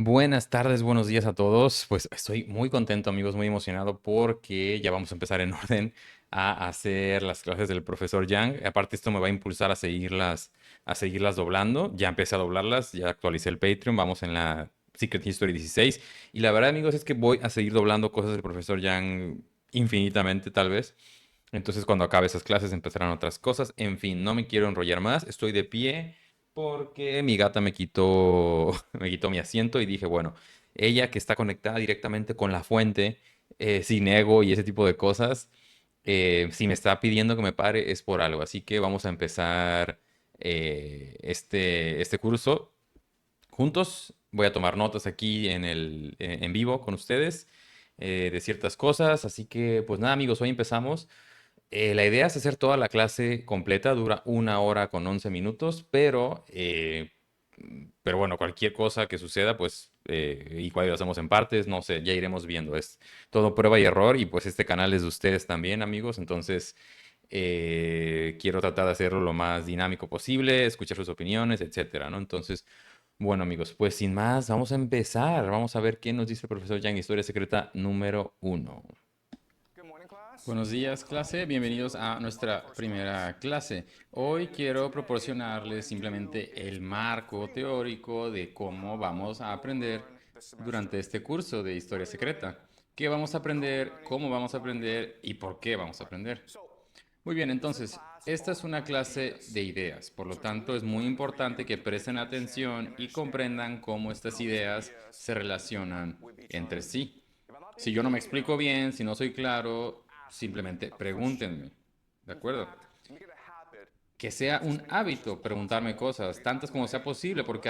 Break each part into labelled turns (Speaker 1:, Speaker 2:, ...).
Speaker 1: Buenas tardes, buenos días a todos. Pues estoy muy contento, amigos, muy emocionado porque ya vamos a empezar en orden a hacer las clases del profesor Yang. Aparte, esto me va a impulsar a seguirlas doblando. Ya empecé a doblarlas, ya actualicé el Patreon, vamos en la Secret History 16. Y la verdad, amigos, es que voy a seguir doblando cosas del profesor Yang infinitamente, tal vez. Entonces, cuando acabe esas clases, empezarán otras cosas. En fin, no me quiero enrollar más. Estoy de pie porque mi gata me quitó, me quitó mi asiento y dije, bueno, ella que está conectada directamente con la fuente, sin ego y ese tipo de cosas, si me está pidiendo que me pare es por algo. Así que vamos a empezar este curso juntos. Voy a tomar notas aquí en vivo con ustedes de ciertas cosas. Así que, pues nada, amigos, hoy empezamos. La idea es hacer toda la clase completa, dura 1 hora con 11 minutos, pero bueno, cualquier cosa que suceda, pues igual lo hacemos en partes, no sé, ya iremos viendo. Es todo prueba y error y pues este canal es de ustedes también, amigos, entonces quiero tratar de hacerlo lo más dinámico posible, escuchar sus opiniones, etcétera, ¿no? Entonces, bueno, amigos, pues sin más, vamos a empezar. Vamos a ver qué nos dice el profesor Yang, Historia Secreta número 1.
Speaker 2: Buenos días, clase. Bienvenidos a nuestra primera clase. Hoy quiero proporcionarles simplemente el marco teórico de cómo vamos a aprender durante este curso de Historia Secreta. ¿Qué vamos a aprender? ¿Cómo vamos a aprender? ¿Y por qué vamos a aprender? Muy bien, entonces, esta es una clase de ideas. Por lo tanto, es muy importante que presten atención y comprendan cómo estas ideas se relacionan entre sí. Si yo no me explico bien, si no soy claro, simplemente pregúntenme. ¿De acuerdo? Que sea un hábito preguntarme cosas, tantas como sea posible, porque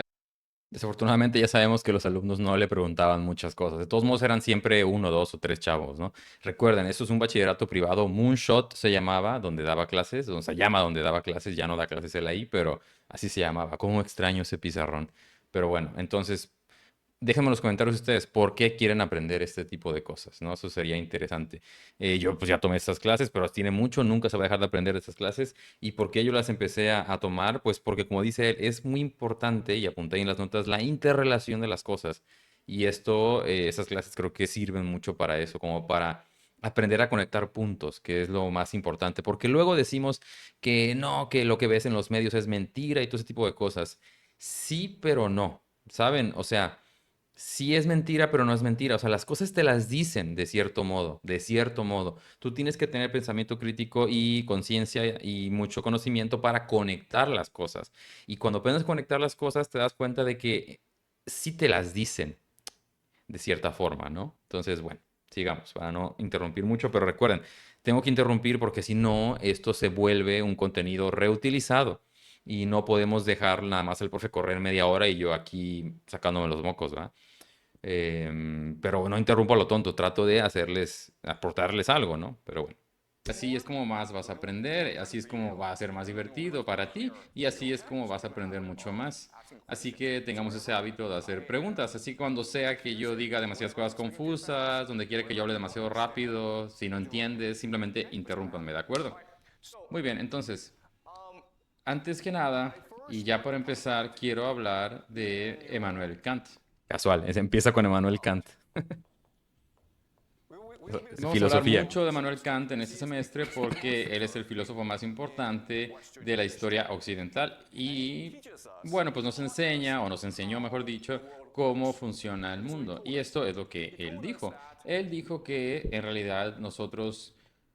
Speaker 1: Desafortunadamente ya sabemos que los alumnos no le preguntaban muchas cosas. De todos modos eran siempre uno, dos o tres chavos, ¿no? Recuerden, esto es un bachillerato privado. Moonshot se llamaba, donde daba clases, o se llama donde daba clases, ya no da clases él ahí, pero así se llamaba. ¿Cómo extraño ese pizarrón? Pero bueno, entonces déjenme en los comentarios ustedes por qué quieren aprender este tipo de cosas, ¿no? Eso sería interesante. Yo pues ya tomé estas clases, pero tiene mucho, nunca se va a dejar de aprender estas clases. ¿Y por qué yo las empecé a tomar? Pues porque como dice él, es muy importante, y apunté ahí en las notas, la interrelación de las cosas. Y esto, esas clases creo que sirven mucho para eso, como para aprender a conectar puntos, que es lo más importante. Porque luego decimos que no, que lo que ves en los medios es mentira y todo ese tipo de cosas. Sí, pero no, ¿saben? O sea... Sí es mentira, pero no es mentira. O sea, las cosas te las dicen de cierto modo, de cierto modo. Tú tienes que tener pensamiento crítico y conciencia y mucho conocimiento para conectar las cosas. Y cuando aprendes a conectar las cosas, te das cuenta de que sí te las dicen de cierta forma, ¿no? Entonces, bueno, sigamos para no interrumpir mucho, pero recuerden, tengo que interrumpir porque si no, esto se vuelve un contenido reutilizado. Y no podemos dejar nada más el profe correr media hora y yo aquí sacándome los mocos, ¿verdad? Pero no interrumpo a lo tonto, trato de hacerles, aportarles algo, ¿no? Pero bueno.
Speaker 2: así es como más vas a aprender, así es como va a ser más divertido para ti y así es como vas a aprender mucho más. Así que tengamos ese hábito de hacer preguntas. Así cuando sea que yo diga demasiadas cosas confusas, donde quiera que yo hable demasiado rápido, si no entiendes, simplemente interrúmpanme, ¿de acuerdo? Muy bien, entonces, antes que nada, y ya para empezar, quiero hablar de Emmanuel Kant.
Speaker 1: Casual, empieza con Emmanuel Kant.
Speaker 2: Vamos a hablar
Speaker 1: Filosofía.
Speaker 2: mucho de Emmanuel Kant en este semestre porque él es el filósofo más importante de la historia occidental y, bueno, pues nos enseña, o nos enseñó, mejor dicho, cómo funciona el mundo. Y esto es lo que él dijo. Él dijo que en realidad nosotros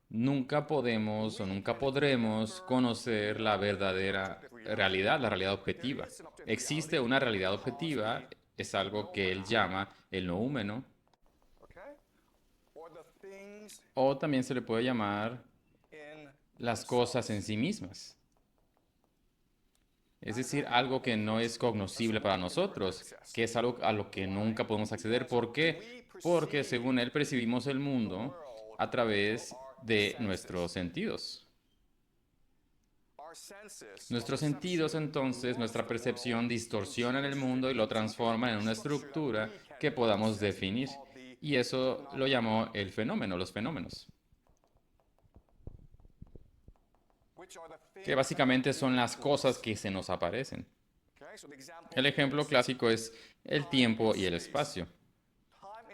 Speaker 2: nunca podemos o nunca podremos conocer la verdadera realidad, la realidad objetiva. Existe una realidad objetiva, es algo que él llama el noúmeno, o también se le puede llamar las cosas en sí mismas. Es decir, algo que no es cognoscible para nosotros, que es algo a lo que nunca podemos acceder. ¿Por qué? Porque según él percibimos el mundo a través de nuestros sentidos. Nuestros sentidos, entonces, nuestra percepción distorsionan el mundo y lo transforman en una estructura que podamos definir. Y eso lo llamó el fenómeno, los fenómenos, que básicamente son las cosas que se nos aparecen. El ejemplo clásico es el tiempo y el espacio.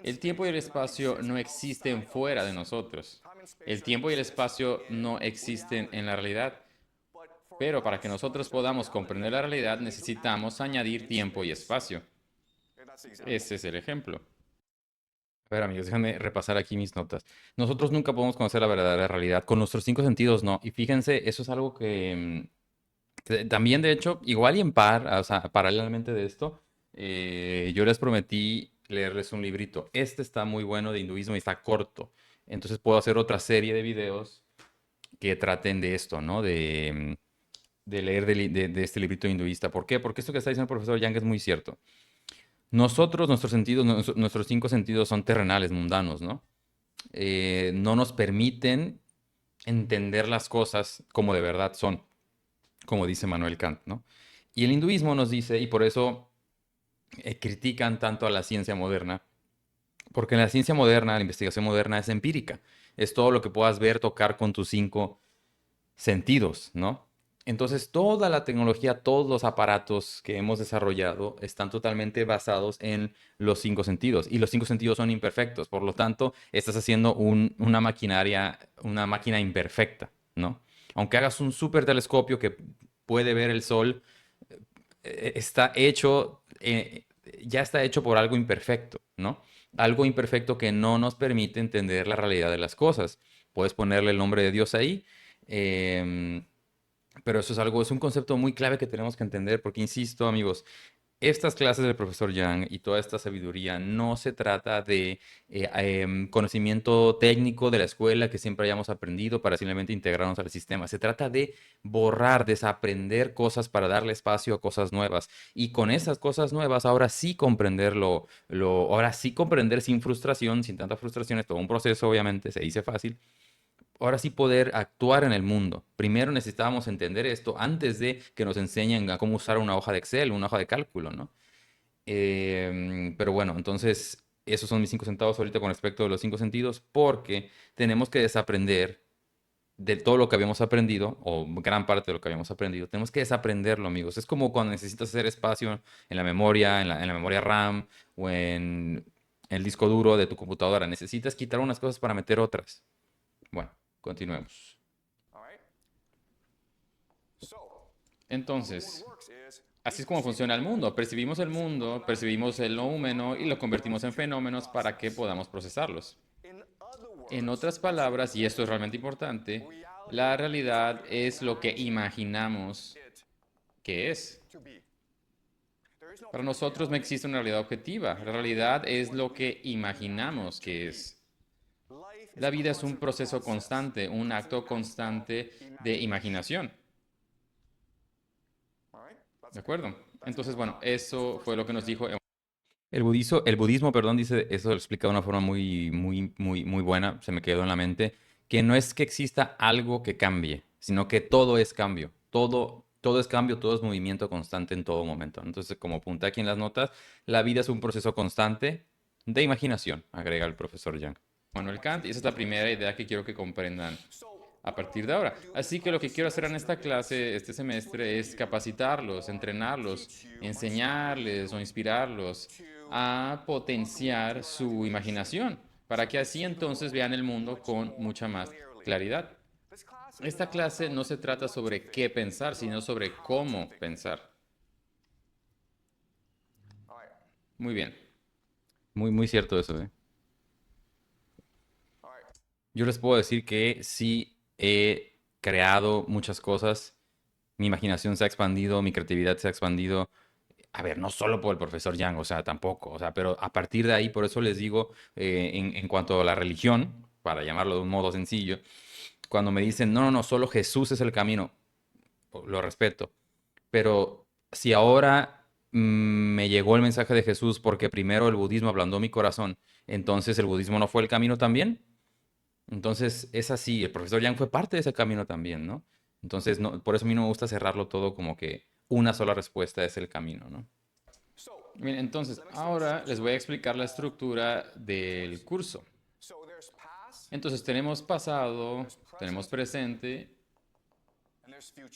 Speaker 2: El tiempo y el espacio no existen fuera de nosotros. El tiempo y el espacio no existen en la realidad. Pero para que nosotros podamos comprender la realidad necesitamos añadir tiempo y espacio. Ese es el ejemplo.
Speaker 1: A ver, amigos, déjenme repasar aquí mis notas. Nosotros nunca podemos conocer la verdadera realidad. Con nuestros cinco sentidos, no. Y fíjense, eso es algo que también, de hecho, igual y en par, o sea, paralelamente de esto, yo les prometí leerles un librito. Este está muy bueno de hinduismo y está corto. Entonces puedo hacer otra serie de videos que traten de esto, ¿no? De leer de este librito hinduista. ¿Por qué? Porque esto que está diciendo el profesor Yang es muy cierto. Nosotros, nuestros sentidos, nuestros cinco sentidos son terrenales, mundanos, ¿no? No nos permiten entender las cosas como de verdad son, como dice Manuel Kant, ¿no? Y el hinduismo nos dice, y por eso critican tanto a la ciencia moderna, porque en la ciencia moderna, la investigación moderna es empírica, es todo lo que puedas ver, tocar con tus cinco sentidos, ¿no? Entonces, toda la tecnología, todos los aparatos que hemos desarrollado están totalmente basados en los cinco sentidos y los cinco sentidos son imperfectos. Por lo tanto, estás haciendo una maquinaria, una máquina imperfecta, ¿no? Aunque hagas un super telescopio que puede ver el sol, está hecho, ya está hecho por algo imperfecto, ¿no? Algo imperfecto que no nos permite entender la realidad de las cosas. Puedes ponerle el nombre de Dios ahí. em, pero eso es algo, es un concepto muy clave que tenemos que entender porque, insisto, amigos, estas clases del profesor Yang y toda esta sabiduría no se trata de conocimiento técnico de la escuela que siempre hayamos aprendido para simplemente integrarnos al sistema. Se trata de borrar, desaprender cosas para darle espacio a cosas nuevas. Y con esas cosas nuevas, ahora sí comprenderlo, ahora sí comprender sin frustración, sin tanta frustración, es todo un proceso, obviamente, se dice fácil, ahora sí poder actuar en el mundo. Primero necesitábamos entender esto antes de que nos enseñen a cómo usar una hoja de Excel, una hoja de cálculo, ¿no? Pero bueno, entonces esos son mis cinco centavos ahorita con respecto a los cinco sentidos, porque tenemos que desaprender de todo lo que habíamos aprendido, o gran parte de lo que habíamos aprendido, tenemos que desaprenderlo, amigos. Es como cuando necesitas hacer espacio en la memoria, en la memoria RAM o en el disco duro de tu computadora. Necesitas quitar unas cosas para meter otras. Bueno, continuemos.
Speaker 2: Entonces, así es como funciona el mundo. Percibimos el noumeno y lo convertimos en fenómenos para que podamos procesarlos. En otras palabras, y esto es realmente importante, la realidad es lo que imaginamos que es. Para nosotros no existe una realidad objetiva. La realidad es lo que imaginamos que es. La vida es un proceso constante, un acto constante de imaginación. ¿De acuerdo? Entonces, bueno, eso fue lo que nos dijo.
Speaker 1: El budismo, perdón, dice, eso lo explica de una forma muy, muy, muy, muy buena, se me quedó en la mente, que no es que exista algo que cambie, sino que todo es cambio, todo es cambio, todo es movimiento constante en todo momento. Entonces, como apunta aquí en las notas, la vida es un proceso constante de imaginación, agrega el profesor Yang.
Speaker 2: Manuel Kant, y esa es la primera idea que quiero que comprendan a partir de ahora. Así que lo que quiero hacer en esta clase, este semestre, es capacitarlos, entrenarlos, enseñarles o inspirarlos a potenciar su imaginación, para que así entonces vean el mundo con mucha más claridad. Esta clase no se trata sobre qué pensar, sino sobre cómo pensar. Muy bien.
Speaker 1: Muy, muy cierto eso, ¿eh? Yo les puedo decir que sí he creado muchas cosas, mi imaginación se ha expandido, mi creatividad se ha expandido. A ver, no solo por el profesor Yang, o sea, tampoco, o sea, pero a partir de ahí, por eso les digo, en cuanto a la religión, para llamarlo de un modo sencillo, cuando me dicen, no, no, no, solo Jesús es el camino, lo respeto, pero si ahora me llegó el mensaje de Jesús porque primero el budismo ablandó mi corazón, entonces el budismo no fue el camino también. Entonces es así, el profesor Yang fue parte de ese camino también, ¿no? Entonces, no, por eso a mí no me gusta cerrarlo todo como que una sola respuesta es el camino, ¿no?
Speaker 2: Bien, entonces, ahora les voy a explicar la estructura del curso. Entonces, tenemos pasado, tenemos presente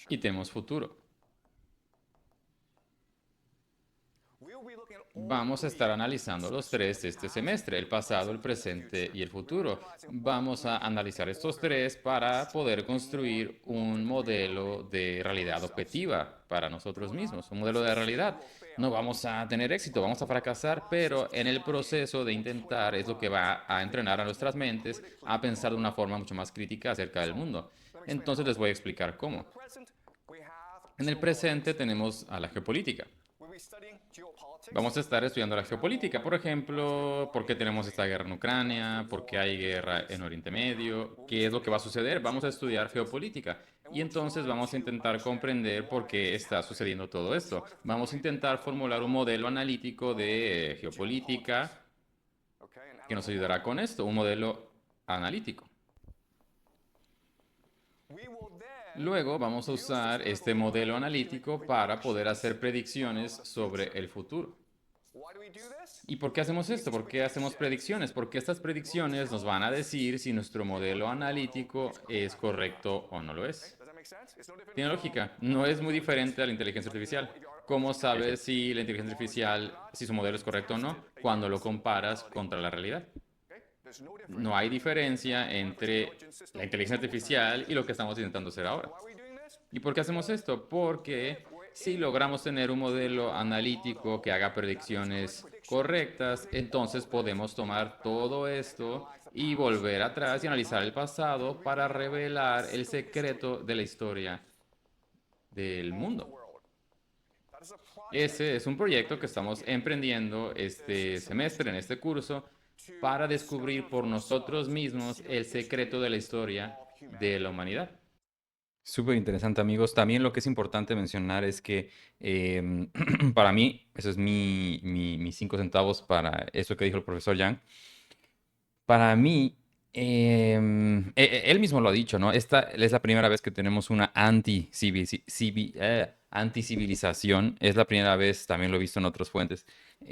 Speaker 2: y tenemos futuro. Vamos a estar analizando los tres este semestre, el pasado, el presente y el futuro. Vamos a analizar estos tres para poder construir un modelo de realidad objetiva para nosotros mismos, un modelo de realidad. No vamos a tener éxito, vamos a fracasar, pero en el proceso de intentar es lo que va a entrenar a nuestras mentes a pensar de una forma mucho más crítica acerca del mundo. Entonces les voy a explicar cómo. En el presente tenemos a la geopolítica. Vamos a estar estudiando la geopolítica, por ejemplo, por qué tenemos esta guerra en Ucrania, por qué hay guerra en Oriente Medio, qué es lo que va a suceder. Vamos a estudiar geopolítica y entonces vamos a intentar comprender por qué está sucediendo todo esto. Vamos a intentar formular un modelo analítico de geopolítica que nos ayudará con esto, un modelo analítico. Luego vamos a usar este modelo analítico para poder hacer predicciones sobre el futuro. ¿Y por qué hacemos esto? ¿Por qué hacemos predicciones? Porque estas predicciones nos van a decir si nuestro modelo analítico es correcto o no lo es. Tiene lógica. No es muy diferente a la inteligencia artificial. ¿Cómo sabes si la inteligencia artificial, si su modelo es correcto o no? Cuando lo comparas contra la realidad. No hay diferencia entre la inteligencia artificial y lo que estamos intentando hacer ahora. ¿Y por qué hacemos esto? Porque si logramos tener un modelo analítico que haga predicciones correctas, entonces podemos tomar todo esto y volver atrás y analizar el pasado para revelar el secreto de la historia del mundo. Ese es un proyecto que estamos emprendiendo este semestre, en este curso, para descubrir por nosotros mismos el secreto de la historia de la humanidad.
Speaker 1: Súper interesante, amigos. También lo que es importante mencionar es que para mí, eso es mis 5 centavos para eso que dijo el profesor Yang. Para mí, él mismo lo ha dicho, ¿no? Esta es la primera vez que tenemos una anticivilización. Es la primera vez, también lo he visto en otras fuentes,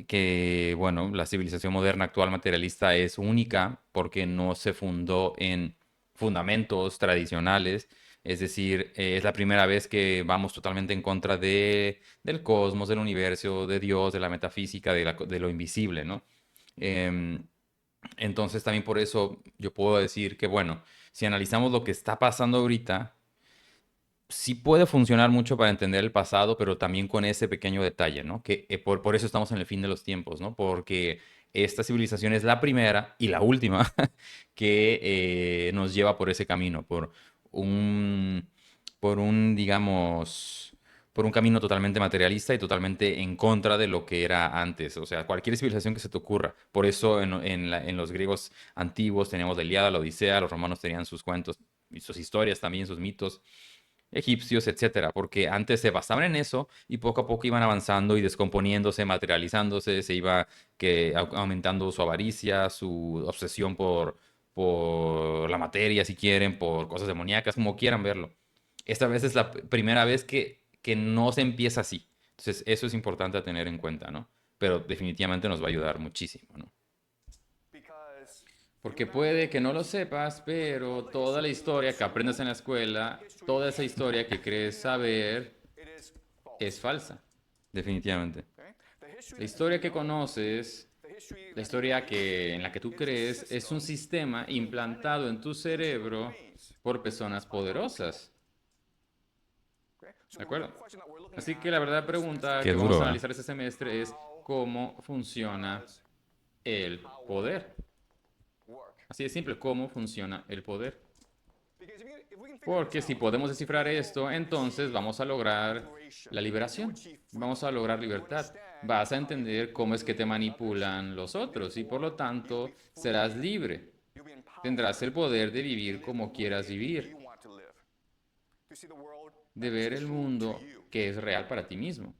Speaker 1: que, bueno, la civilización moderna actual materialista es única porque no se fundó en fundamentos tradicionales. Es decir, es la primera vez que vamos totalmente en contra del cosmos, del universo, de Dios, de la metafísica, de lo invisible, ¿no? Em, entonces también por eso yo puedo decir que, bueno, si analizamos lo que está pasando ahorita, sí puede funcionar mucho para entender el pasado, pero también con ese pequeño detalle, ¿no? Que por eso estamos en el fin de los tiempos, ¿no? Porque esta civilización es la primera y la última que nos lleva por ese camino, un, digamos, por un camino totalmente materialista y totalmente en contra de lo que era antes. O sea, cualquier civilización que se te ocurra. Por eso en los griegos antiguos teníamos la Ilíada, la Odisea, los romanos tenían sus cuentos y sus historias también, sus mitos egipcios, etcétera, porque antes se basaban en eso y poco a poco iban avanzando y descomponiéndose, materializándose, se iba aumentando su avaricia, su obsesión por la materia, si quieren, por cosas demoníacas, como quieran verlo. Esta vez es la primera vez que no se empieza así. Entonces, eso es importante a tener en cuenta, ¿no? Pero definitivamente nos va a ayudar muchísimo, ¿no?
Speaker 2: Porque puede que no lo sepas, pero toda la historia que aprendes en la escuela, toda esa historia que crees saber, es falsa.
Speaker 1: Definitivamente.
Speaker 2: La historia que conoces, la historia en la que tú crees, es un sistema implantado en tu cerebro por personas poderosas. ¿De acuerdo? Así que la verdadera pregunta
Speaker 1: Qué
Speaker 2: que vamos
Speaker 1: duro,
Speaker 2: a
Speaker 1: ¿eh?
Speaker 2: analizar este semestre es cómo funciona el poder. Así de simple, cómo funciona el poder. Porque si podemos descifrar esto, entonces vamos a lograr la liberación, vamos a lograr libertad. Vas a entender cómo es que te manipulan los otros y por lo tanto serás libre. Tendrás el poder de vivir como quieras vivir, de ver el mundo que es real para ti mismo.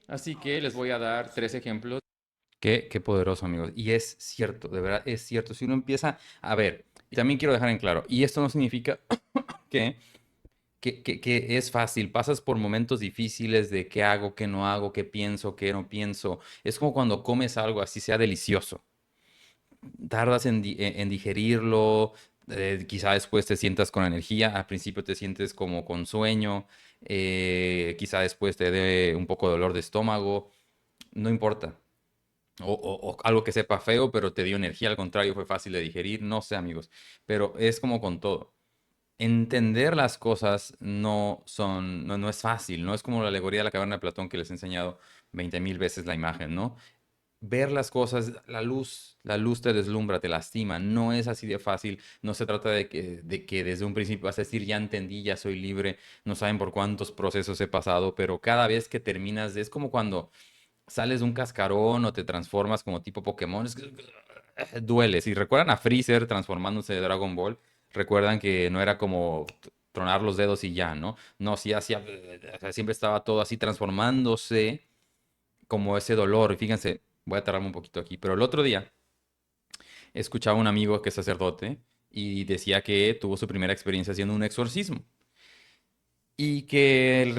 Speaker 2: Así que les voy a dar 3 ejemplos.
Speaker 1: Qué poderoso, amigos. Y es cierto, de verdad, es cierto. Si uno empieza a ver, y también quiero dejar en claro, y esto no significa que, que es fácil, pasas por momentos difíciles de qué hago, qué no hago, qué pienso, qué no pienso. Es como cuando comes algo así sea delicioso. Tardas en digerirlo, quizá después te sientas con energía, al principio te sientes como con sueño, quizá después te dé un poco de dolor de estómago. no importa. O algo que sepa feo, pero te dio energía, al contrario, fue fácil de digerir, no sé, amigos. Pero es como con todo. Entender las cosas no es fácil, no es como la alegoría de la caverna de Platón que les he enseñado 20.000 veces la imagen, ¿no? Ver las cosas, la luz te deslumbra, te lastima, no es así de fácil, no se trata de que desde un principio vas a decir, ya entendí, ya soy libre, no saben por cuántos procesos he pasado, pero cada vez que terminas, es como cuando sales de un cascarón o te transformas como tipo Pokémon, duele. Si recuerdan a Freezer transformándose de Dragon Ball, recuerdan que no era como tronar los dedos y ya, ¿no? No, sí hacía, o sea, siempre estaba todo así transformándose como ese dolor. Y fíjense, voy a tardarme un poquito aquí, pero el otro día escuchaba a un amigo que es sacerdote y decía que tuvo su primera experiencia haciendo un exorcismo. Y que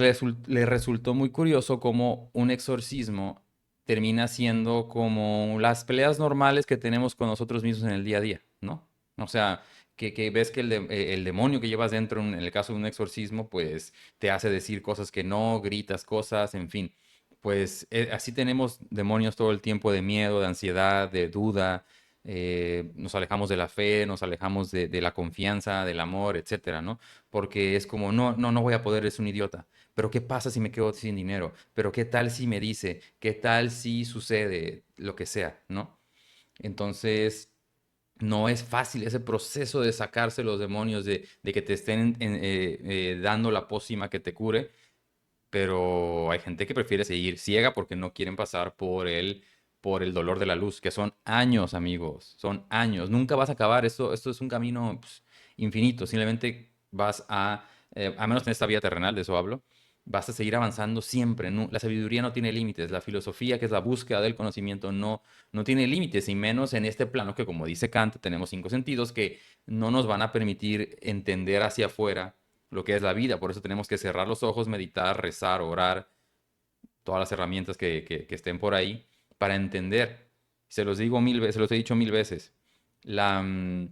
Speaker 1: le resultó muy curioso cómo un exorcismo termina siendo como las peleas normales que tenemos con nosotros mismos en el día a día, ¿no? O sea, que ves que el demonio que llevas dentro, en el caso de un exorcismo, pues te hace decir cosas que no, gritas cosas, en fin. Pues así tenemos demonios todo el tiempo de miedo, de ansiedad, de duda, nos alejamos de la fe, nos alejamos de la confianza, del amor, etcétera, ¿no? Porque es como, no, no, no voy a poder, es un idiota. Pero ¿qué pasa si me quedo sin dinero? Pero ¿qué tal si me dice? ¿Qué tal si sucede lo que sea, ¿no? Entonces, no es fácil ese proceso de sacarse los demonios, de que te estén dando la pócima que te cure, pero hay gente que prefiere seguir ciega porque no quieren pasar por el dolor de la luz, que son años, amigos, son años. Nunca vas a acabar, esto es un camino pues, infinito, simplemente a menos en esta vida terrenal, de eso hablo, vas a seguir avanzando siempre. La sabiduría no tiene límites, la filosofía, que es la búsqueda del conocimiento, no tiene límites, y menos en este plano que, como dice Kant, tenemos cinco sentidos que no nos van a permitir entender hacia afuera lo que es la vida. Por eso tenemos que cerrar los ojos, meditar, rezar, orar, todas las herramientas que estén por ahí para entender. Se los digo mil veces, se los he dicho mil veces. La, mm,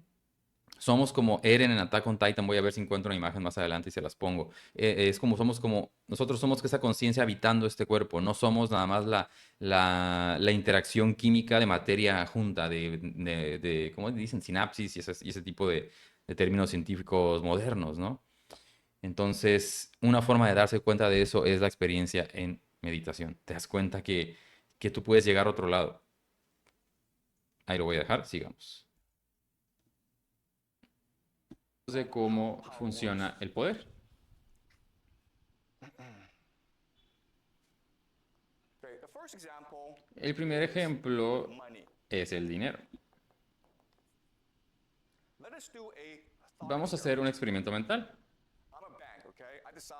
Speaker 1: Somos como Eren en Attack on Titan. Voy a ver si encuentro una imagen más adelante y se las pongo. Es como somos como, nosotros somos esa conciencia habitando este cuerpo. No somos nada más la interacción química de materia junta, ¿cómo dicen? Sinapsis y ese tipo de términos científicos modernos, ¿no? Entonces, una forma de darse cuenta de eso es la experiencia en meditación. Te das cuenta que tú puedes llegar a otro lado. Ahí lo voy a dejar, sigamos.
Speaker 2: De cómo funciona el poder. El primer ejemplo es el dinero. Vamos a hacer un experimento mental.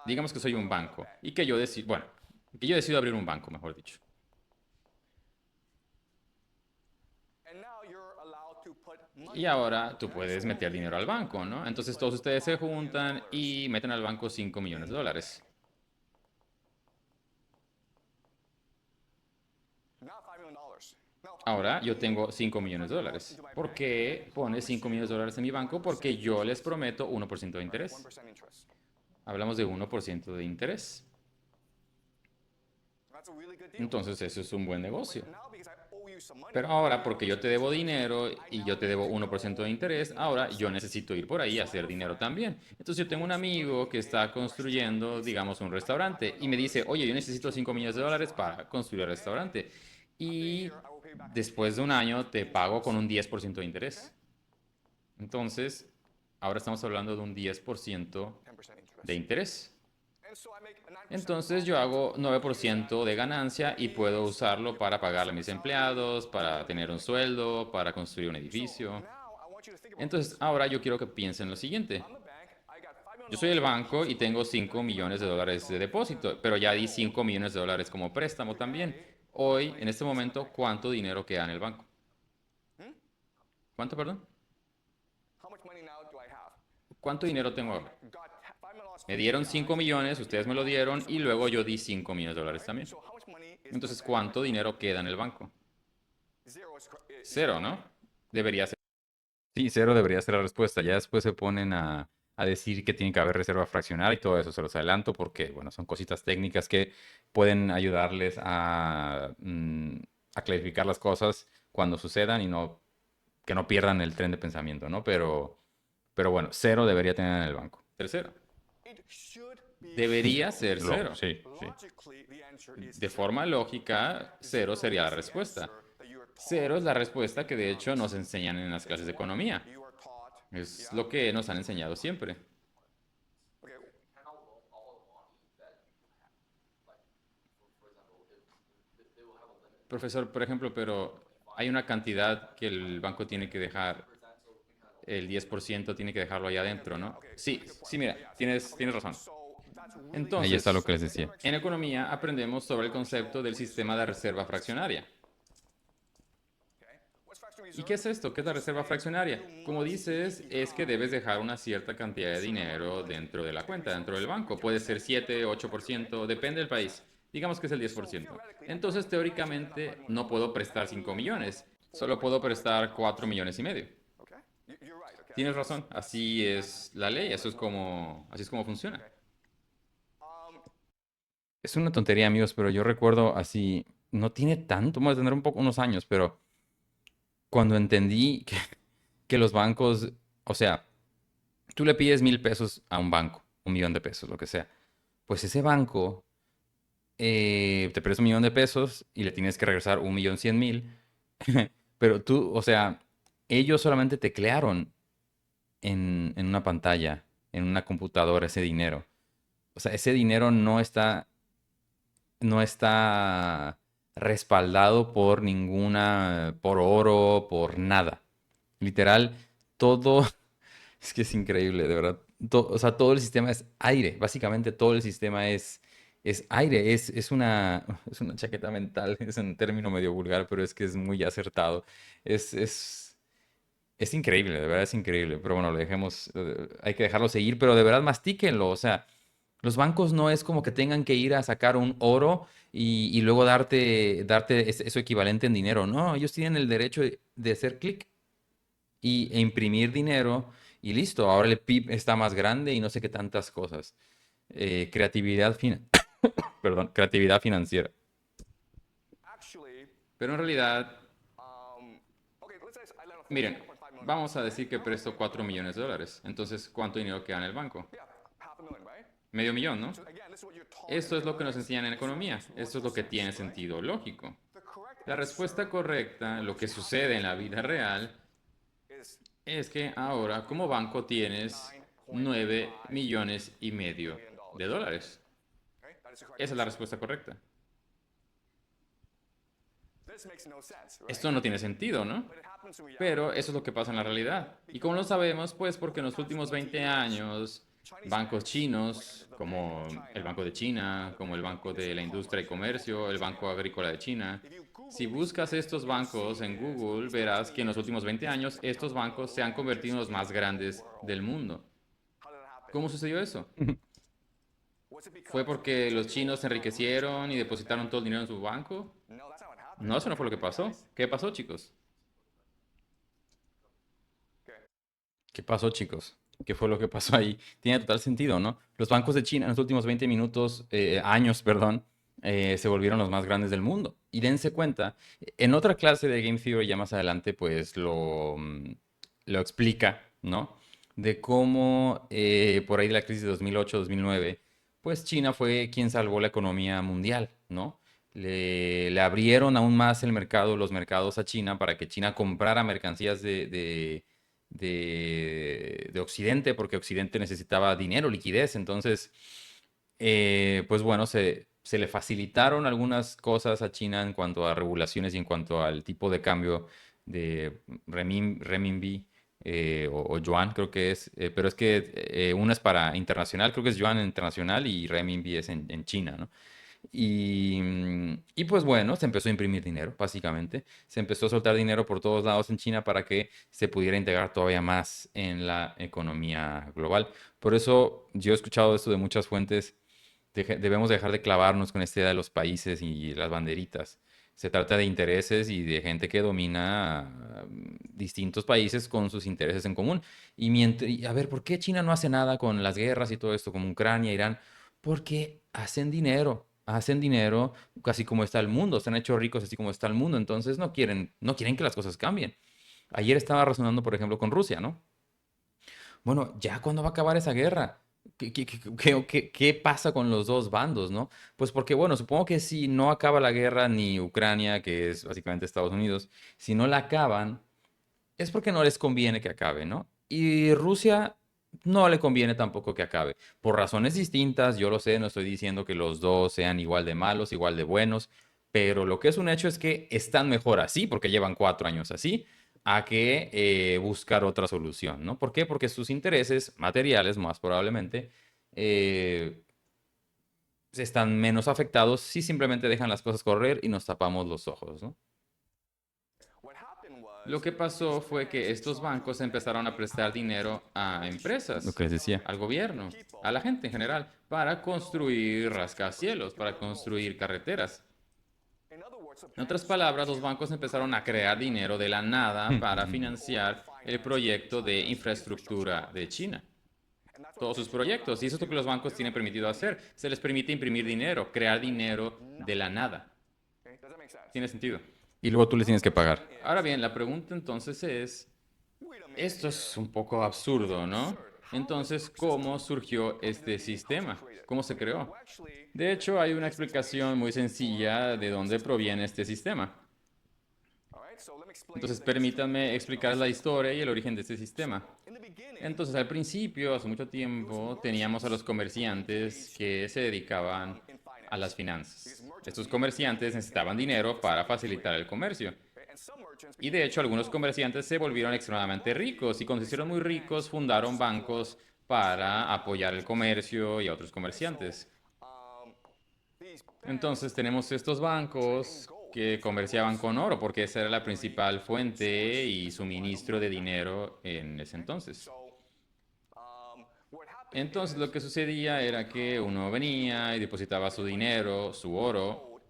Speaker 2: Digamos que soy un banco y que yo decido, bueno, que yo decido abrir un banco, mejor dicho. Y ahora tú puedes meter dinero al banco, ¿no? Entonces todos ustedes se juntan y meten al banco 5 millones de dólares. Ahora yo tengo 5 millones de dólares. ¿Por qué pones 5 millones de dólares en mi banco? Porque yo les prometo 1% de interés. Hablamos de 1% de interés. Entonces eso es un buen negocio. Pero ahora, porque yo te debo dinero y yo te debo 1% de interés, ahora yo necesito ir por ahí a hacer dinero también. Entonces yo tengo un amigo que está construyendo, digamos, un restaurante y me dice, oye, yo necesito 5 millones de dólares para construir el restaurante. Y después de un año te pago con un 10% de interés. Entonces, ahora estamos hablando de un 10% de interés. Entonces yo hago 9% de ganancia y puedo usarlo para pagarle a mis empleados, para tener un sueldo, para construir un edificio. Entonces ahora yo quiero que piensen lo siguiente. Yo soy el banco y tengo 5 millones de dólares de depósito, pero ya di 5 millones de dólares como préstamo también. Hoy, en este momento, ¿cuánto dinero queda en el banco? ¿Cuánto, perdón? ¿Cuánto dinero tengo ahora? Me dieron 5 millones, ustedes me lo dieron y luego yo di 5 millones de dólares también. Entonces, ¿cuánto dinero queda en el banco? Cero, ¿no? Debería ser.
Speaker 1: Sí, cero debería ser la respuesta. Ya después se ponen a decir que tiene que haber reserva fraccionaria y todo eso. Se los adelanto porque, bueno, son cositas técnicas que pueden ayudarles a clarificar las cosas cuando sucedan y que no pierdan el tren de pensamiento, ¿no? Pero bueno, cero debería tener en el banco.
Speaker 2: Tercero, debería ser cero.
Speaker 1: Sí, sí.
Speaker 2: De forma lógica, cero sería la respuesta. Cero es la respuesta que de hecho nos enseñan en las clases de economía. Es lo que nos han enseñado siempre. Profesor, por ejemplo, pero hay una cantidad que el banco tiene que dejar, el 10% tiene que dejarlo ahí adentro, ¿no? Sí, sí, mira, tienes razón.
Speaker 1: Ahí está lo
Speaker 2: Entonces,
Speaker 1: que les decía.
Speaker 2: en economía aprendemos sobre el concepto del sistema de reserva fraccionaria. ¿Y qué es esto? ¿Qué es la reserva fraccionaria? Como dices, es que debes dejar una cierta cantidad de dinero dentro de la cuenta, dentro del banco. Puede ser 7, 8%, depende del país. Digamos que es el 10%. Entonces, teóricamente, no puedo prestar 5 millones, solo puedo prestar 4 millones y medio. Tienes razón, así es la ley, así es como funciona.
Speaker 1: Es una tontería, amigos, pero yo recuerdo así, no tiene tanto, vamos a tener unos años, pero cuando entendí que los bancos, o sea, tú le pides 1,000 pesos a un banco, 1 millón de pesos, lo que sea, pues ese banco te presta 1 millón de pesos y le tienes que regresar 1,100,000, pero tú, o sea, ellos solamente teclearon en una pantalla, en una computadora, ese dinero. O sea, ese dinero no está respaldado por por oro, por nada. Literal, todo, es que es increíble, de verdad. O sea, todo el sistema es aire. Básicamente todo el sistema es aire. Es una chaqueta mental. Es un término medio vulgar, pero es que es muy acertado. Es, es, es increíble, de verdad es increíble. Pero bueno, lo dejemos, hay que dejarlo seguir, pero de verdad mastíquenlo. O sea, los bancos no es como que tengan que ir a sacar un oro y luego darte eso equivalente en dinero. No, ellos tienen el derecho de hacer clic e imprimir dinero y listo. Ahora el PIB está más grande y no sé qué tantas cosas. Perdón, creatividad financiera.
Speaker 2: Pero en realidad, miren, vamos a decir que presto 4 millones de dólares. Entonces, ¿cuánto dinero queda en el banco? Medio millón, ¿no? Esto es lo que nos enseñan en economía. Esto es lo que tiene sentido lógico. La respuesta correcta, lo que sucede en la vida real, es que ahora como banco tienes 9,5 millones de dólares. Esa es la respuesta correcta. Esto no tiene sentido, ¿no? Pero eso es lo que pasa en la realidad. ¿Y cómo lo sabemos? Pues porque en los últimos 20 años, bancos chinos, como el Banco de China, como el Banco de la Industria y Comercio, el Banco Agrícola de China, si buscas estos bancos en Google, verás que en los últimos 20 años estos bancos se han convertido en los más grandes del mundo. ¿Cómo sucedió eso? ¿Fue porque los chinos se enriquecieron y depositaron todo el dinero en su banco? No, eso no fue lo que pasó. ¿Qué pasó, chicos?
Speaker 1: ¿Qué pasó, chicos? ¿Qué fue lo que pasó ahí? Tiene total sentido, ¿no? Los bancos de China en los últimos 20 años, perdón, se volvieron los más grandes del mundo. Y dense cuenta, en otra clase de Game Theory ya más adelante, pues lo explica, ¿no? De cómo por ahí de la crisis de 2008-2009, pues China fue quien salvó la economía mundial, ¿no? Le abrieron aún más los mercados a China para que China comprara mercancías de Occidente, porque Occidente necesitaba dinero, liquidez. Entonces, pues bueno, se le facilitaron algunas cosas a China en cuanto a regulaciones y en cuanto al tipo de cambio de renminbi o yuan, creo que es. Pero es que una es para internacional, creo que es yuan internacional y renminbi es en China, ¿no? Y pues bueno, se empezó a imprimir dinero, básicamente. Se empezó a soltar dinero por todos lados en China para que se pudiera integrar todavía más en la economía global. Por eso yo he escuchado esto de muchas fuentes. Debemos dejar de clavarnos con esta idea de los países y las banderitas. Se trata de intereses y de gente que domina distintos países con sus intereses en común. Y a ver, ¿por qué China no hace nada con las guerras y todo esto, como Ucrania, Irán? Porque hacen dinero, casi como está el mundo, se han hecho ricos así como está el mundo, entonces no quieren que las cosas cambien. Ayer estaba razonando, por ejemplo, con Rusia, ¿no? Bueno, ¿ya cuándo va a acabar esa guerra? ¿Qué pasa con los dos bandos, no? Pues porque, bueno, supongo que si no acaba la guerra ni Ucrania, que es básicamente Estados Unidos, si no la acaban, es porque no les conviene que acabe, ¿no? Y Rusia no le conviene tampoco que acabe, por razones distintas, yo lo sé, no estoy diciendo que los dos sean igual de malos, igual de buenos, pero lo que es un hecho es que están mejor así, porque llevan 4 años así, a que buscar otra solución, ¿no? ¿Por qué? Porque sus intereses materiales, más probablemente, eh, están menos afectados si simplemente dejan las cosas correr y nos tapamos los ojos, ¿no?
Speaker 2: Lo que pasó fue que estos bancos empezaron a prestar dinero a
Speaker 1: Lo
Speaker 2: empresas,
Speaker 1: que les decía.
Speaker 2: al gobierno, a la gente en general, para construir rascacielos, para construir carreteras. En otras palabras, los bancos empezaron a crear dinero de la nada para financiar el proyecto de infraestructura de China. Todos sus proyectos. Y eso es lo que los bancos tienen permitido hacer. Se les permite imprimir dinero, crear dinero de la nada. ¿Tiene sentido?
Speaker 1: Y luego tú les tienes que pagar.
Speaker 2: Ahora bien, la pregunta entonces es, esto es un poco absurdo, ¿no? Entonces, ¿cómo surgió este sistema? ¿Cómo se creó? De hecho, hay una explicación muy sencilla de dónde proviene este sistema. Entonces, permítanme explicar la historia y el origen de este sistema. Entonces, al principio, hace mucho tiempo, teníamos a los comerciantes que se dedicaban a las finanzas. Estos comerciantes necesitaban dinero para facilitar el comercio. Y de hecho, algunos comerciantes se volvieron extremadamente ricos y cuando se hicieron muy ricos, fundaron bancos para apoyar el comercio y a otros comerciantes. Entonces tenemos estos bancos que comerciaban con oro porque esa era la principal fuente y suministro de dinero en ese entonces. Entonces lo que sucedía era que uno venía y depositaba su dinero, su oro,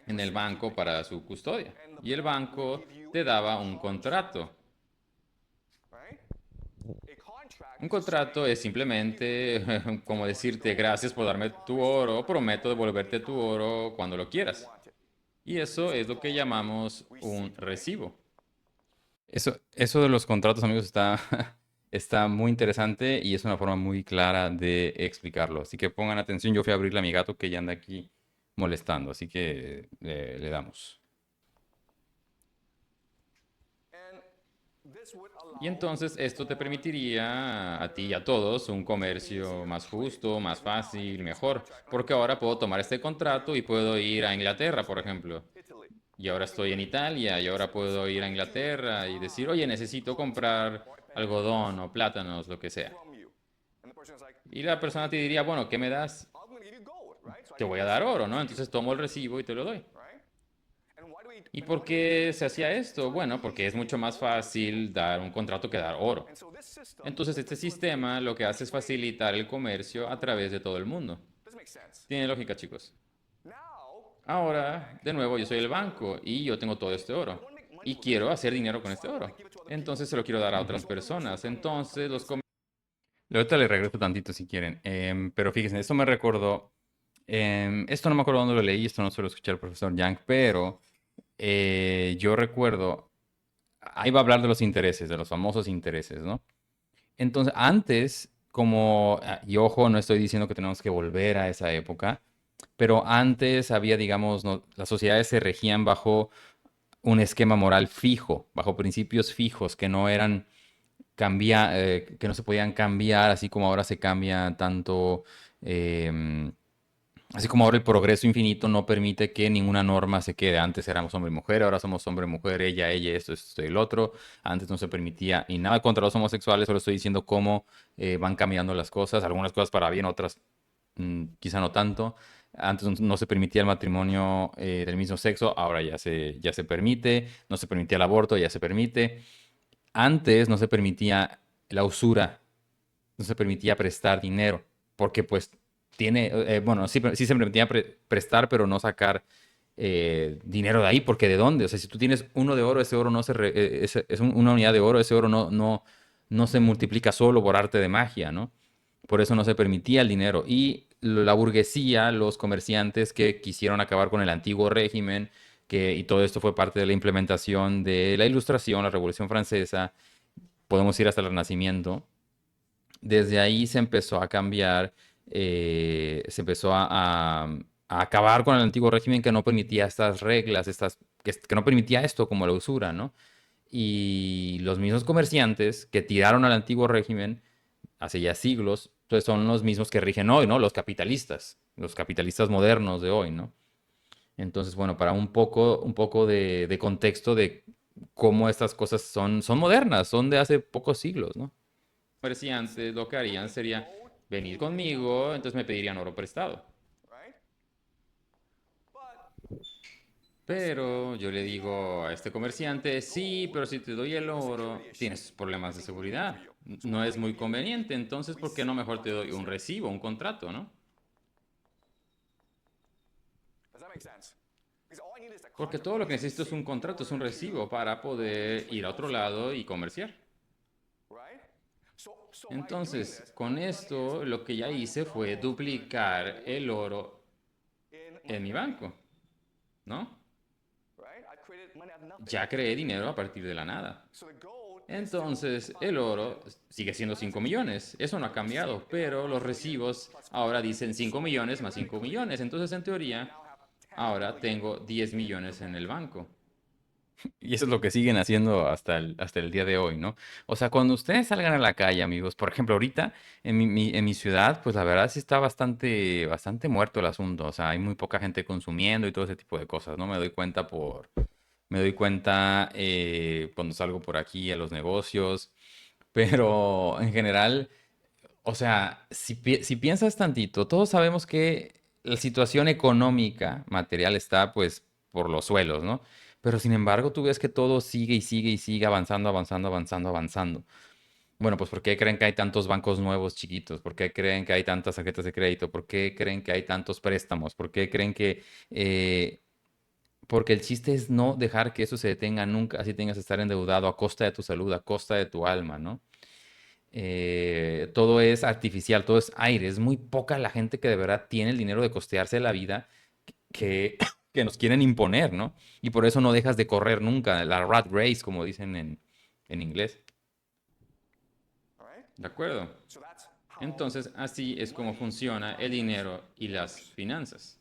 Speaker 2: en el banco para su custodia. Y el banco te daba un contrato. Un contrato es simplemente como decirte gracias por darme tu oro, prometo devolverte tu oro cuando lo quieras. Y eso es lo que llamamos un recibo.
Speaker 1: Eso de los contratos, amigos, está muy interesante y es una forma muy clara de explicarlo. Así que pongan atención. Yo fui a abrirle a mi gato que ya anda aquí molestando, así que le damos.
Speaker 2: Y entonces esto te permitiría a ti y a todos un comercio más justo, más fácil, mejor, porque ahora puedo tomar este contrato y puedo ir a Inglaterra, por ejemplo. Y ahora estoy en Italia y ahora puedo ir a Inglaterra y decir, oye, necesito comprar algodón o plátanos, lo que sea. Y la persona te diría, bueno, ¿qué me das? Te voy a dar oro, ¿no? Entonces tomo el recibo y te lo doy. ¿Y por qué se hacía esto? Bueno, porque es mucho más fácil dar un contrato que dar oro. Entonces este sistema lo que hace es facilitar el comercio a través de todo el mundo. Tiene lógica, chicos. Ahora, de nuevo, yo soy el banco y yo tengo todo este oro. Y quiero hacer dinero con este oro. Entonces se lo quiero dar a otras personas. Entonces los
Speaker 1: Ahorita le regreso tantito si quieren. Pero fíjense, esto me recordó. Esto no me acuerdo dónde lo leí, esto no se lo escuché al profesor Yang, pero yo recuerdo. Ahí va a hablar de los intereses, de los famosos intereses, ¿no? Entonces, antes, y ojo, no estoy diciendo que tenemos que volver a esa época, pero antes había, digamos, las sociedades se regían bajo un esquema moral fijo, bajo principios fijos que no eran que no se podían cambiar, así como ahora se cambia tanto, em, así como ahora el progreso infinito no permite que ninguna norma se quede. Antes éramos hombre y mujer, ahora somos hombre y mujer, ella, esto y el otro. Antes no se permitía, y nada contra los homosexuales, solo estoy diciendo cómo van cambiando las cosas, algunas cosas para bien, otras quizá no tanto. Antes no se permitía el matrimonio del mismo sexo, ahora ya se permite. No se permitía el aborto, ya se permite. Antes no se permitía la usura, no se permitía prestar dinero, porque pues bueno, sí se permitía prestar, pero no sacar dinero de ahí, porque ¿de dónde? O sea, si tú tienes uno de oro, ese oro no se... una unidad de oro, ese oro no se multiplica solo por arte de magia, ¿no? Por eso no se permitía el dinero. Y la burguesía, los comerciantes que quisieron acabar con el antiguo régimen, y todo esto fue parte de la implementación de la Ilustración, la Revolución Francesa, podemos ir hasta el Renacimiento. Desde ahí se empezó a cambiar, se empezó a acabar con el antiguo régimen que no permitía estas reglas, que no permitía esto como la usura, ¿no? Y los mismos comerciantes que tiraron al antiguo régimen hace ya siglos, entonces son los mismos que rigen hoy, ¿no? Los capitalistas modernos de hoy, ¿no? Entonces, bueno, para un poco de contexto de cómo estas cosas son modernas, son de hace pocos siglos, ¿no?
Speaker 2: Comerciantes lo que harían sería venir conmigo, entonces me pedirían oro prestado. Pero yo le digo a este comerciante, sí, pero si te doy el oro, tienes problemas de seguridad. No es muy conveniente, entonces, ¿por qué no mejor te doy un recibo, un contrato, ¿no? Porque todo lo que necesito es un contrato, es un recibo para poder ir a otro lado y comerciar. Entonces, con esto, lo que ya hice fue duplicar el oro en mi banco, ¿no? Ya creé dinero a partir de la nada. Entonces, el oro sigue siendo 5 millones. Eso no ha cambiado, pero los recibos ahora dicen 5 millones más 5 millones. Entonces, en teoría, ahora tengo 10 millones en el banco.
Speaker 1: Y eso es lo que siguen haciendo hasta el día de hoy, ¿no? O sea, cuando ustedes salgan a la calle, amigos, por ejemplo, ahorita en mi ciudad, pues la verdad sí está bastante muerto el asunto. O sea, hay muy poca gente consumiendo y todo ese tipo de cosas, ¿no? Me doy cuenta cuando salgo por aquí a los negocios, pero en general, o sea, si piensas tantito, todos sabemos que la situación económica, material está pues por los suelos, ¿no? Pero sin embargo, tú ves que todo sigue y sigue y sigue avanzando, avanzando, avanzando, avanzando. Bueno, pues ¿por qué creen que hay tantos bancos nuevos chiquitos? ¿Por qué creen que hay tantas tarjetas de crédito? ¿Por qué creen que hay tantos préstamos? ¿Por qué creen que... porque el chiste es no dejar que eso se detenga nunca, así tengas que estar endeudado a costa de tu salud, a costa de tu alma, ¿no? Todo es artificial, todo es aire. Es muy poca la gente que de verdad tiene el dinero de costearse la vida que, que nos quieren imponer, ¿no? Y por eso no dejas de correr nunca, la rat race, como dicen en inglés.
Speaker 2: ¿De acuerdo? Entonces, así es como funciona el dinero y las finanzas.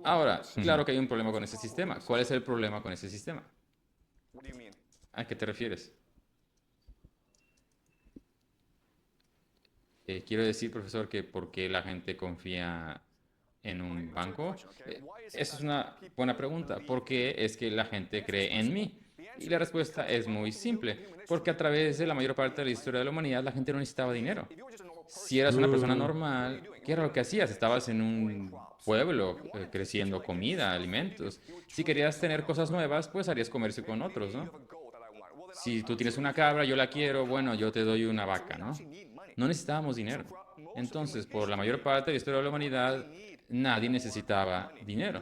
Speaker 2: Ahora, claro que hay un problema con ese sistema. ¿Cuál es el problema con ese sistema? ¿A qué te refieres? Quiero decir, profesor, que por qué la gente confía en un banco. Esa es una buena pregunta. ¿Por qué es que la gente cree en mí? Y la respuesta es muy simple, porque a través de la mayor parte de la historia de la humanidad la gente no necesitaba dinero. Si eras una persona
Speaker 1: Uh.
Speaker 2: normal, ¿qué era lo que hacías? Estabas en un pueblo creciendo comida, alimentos. Si querías tener cosas nuevas, pues harías comercio con otros, ¿no? Si tú tienes una cabra, yo la quiero, bueno, yo te doy una vaca, ¿no? No necesitábamos dinero. Entonces, por la mayor parte de la historia de la humanidad, nadie necesitaba dinero.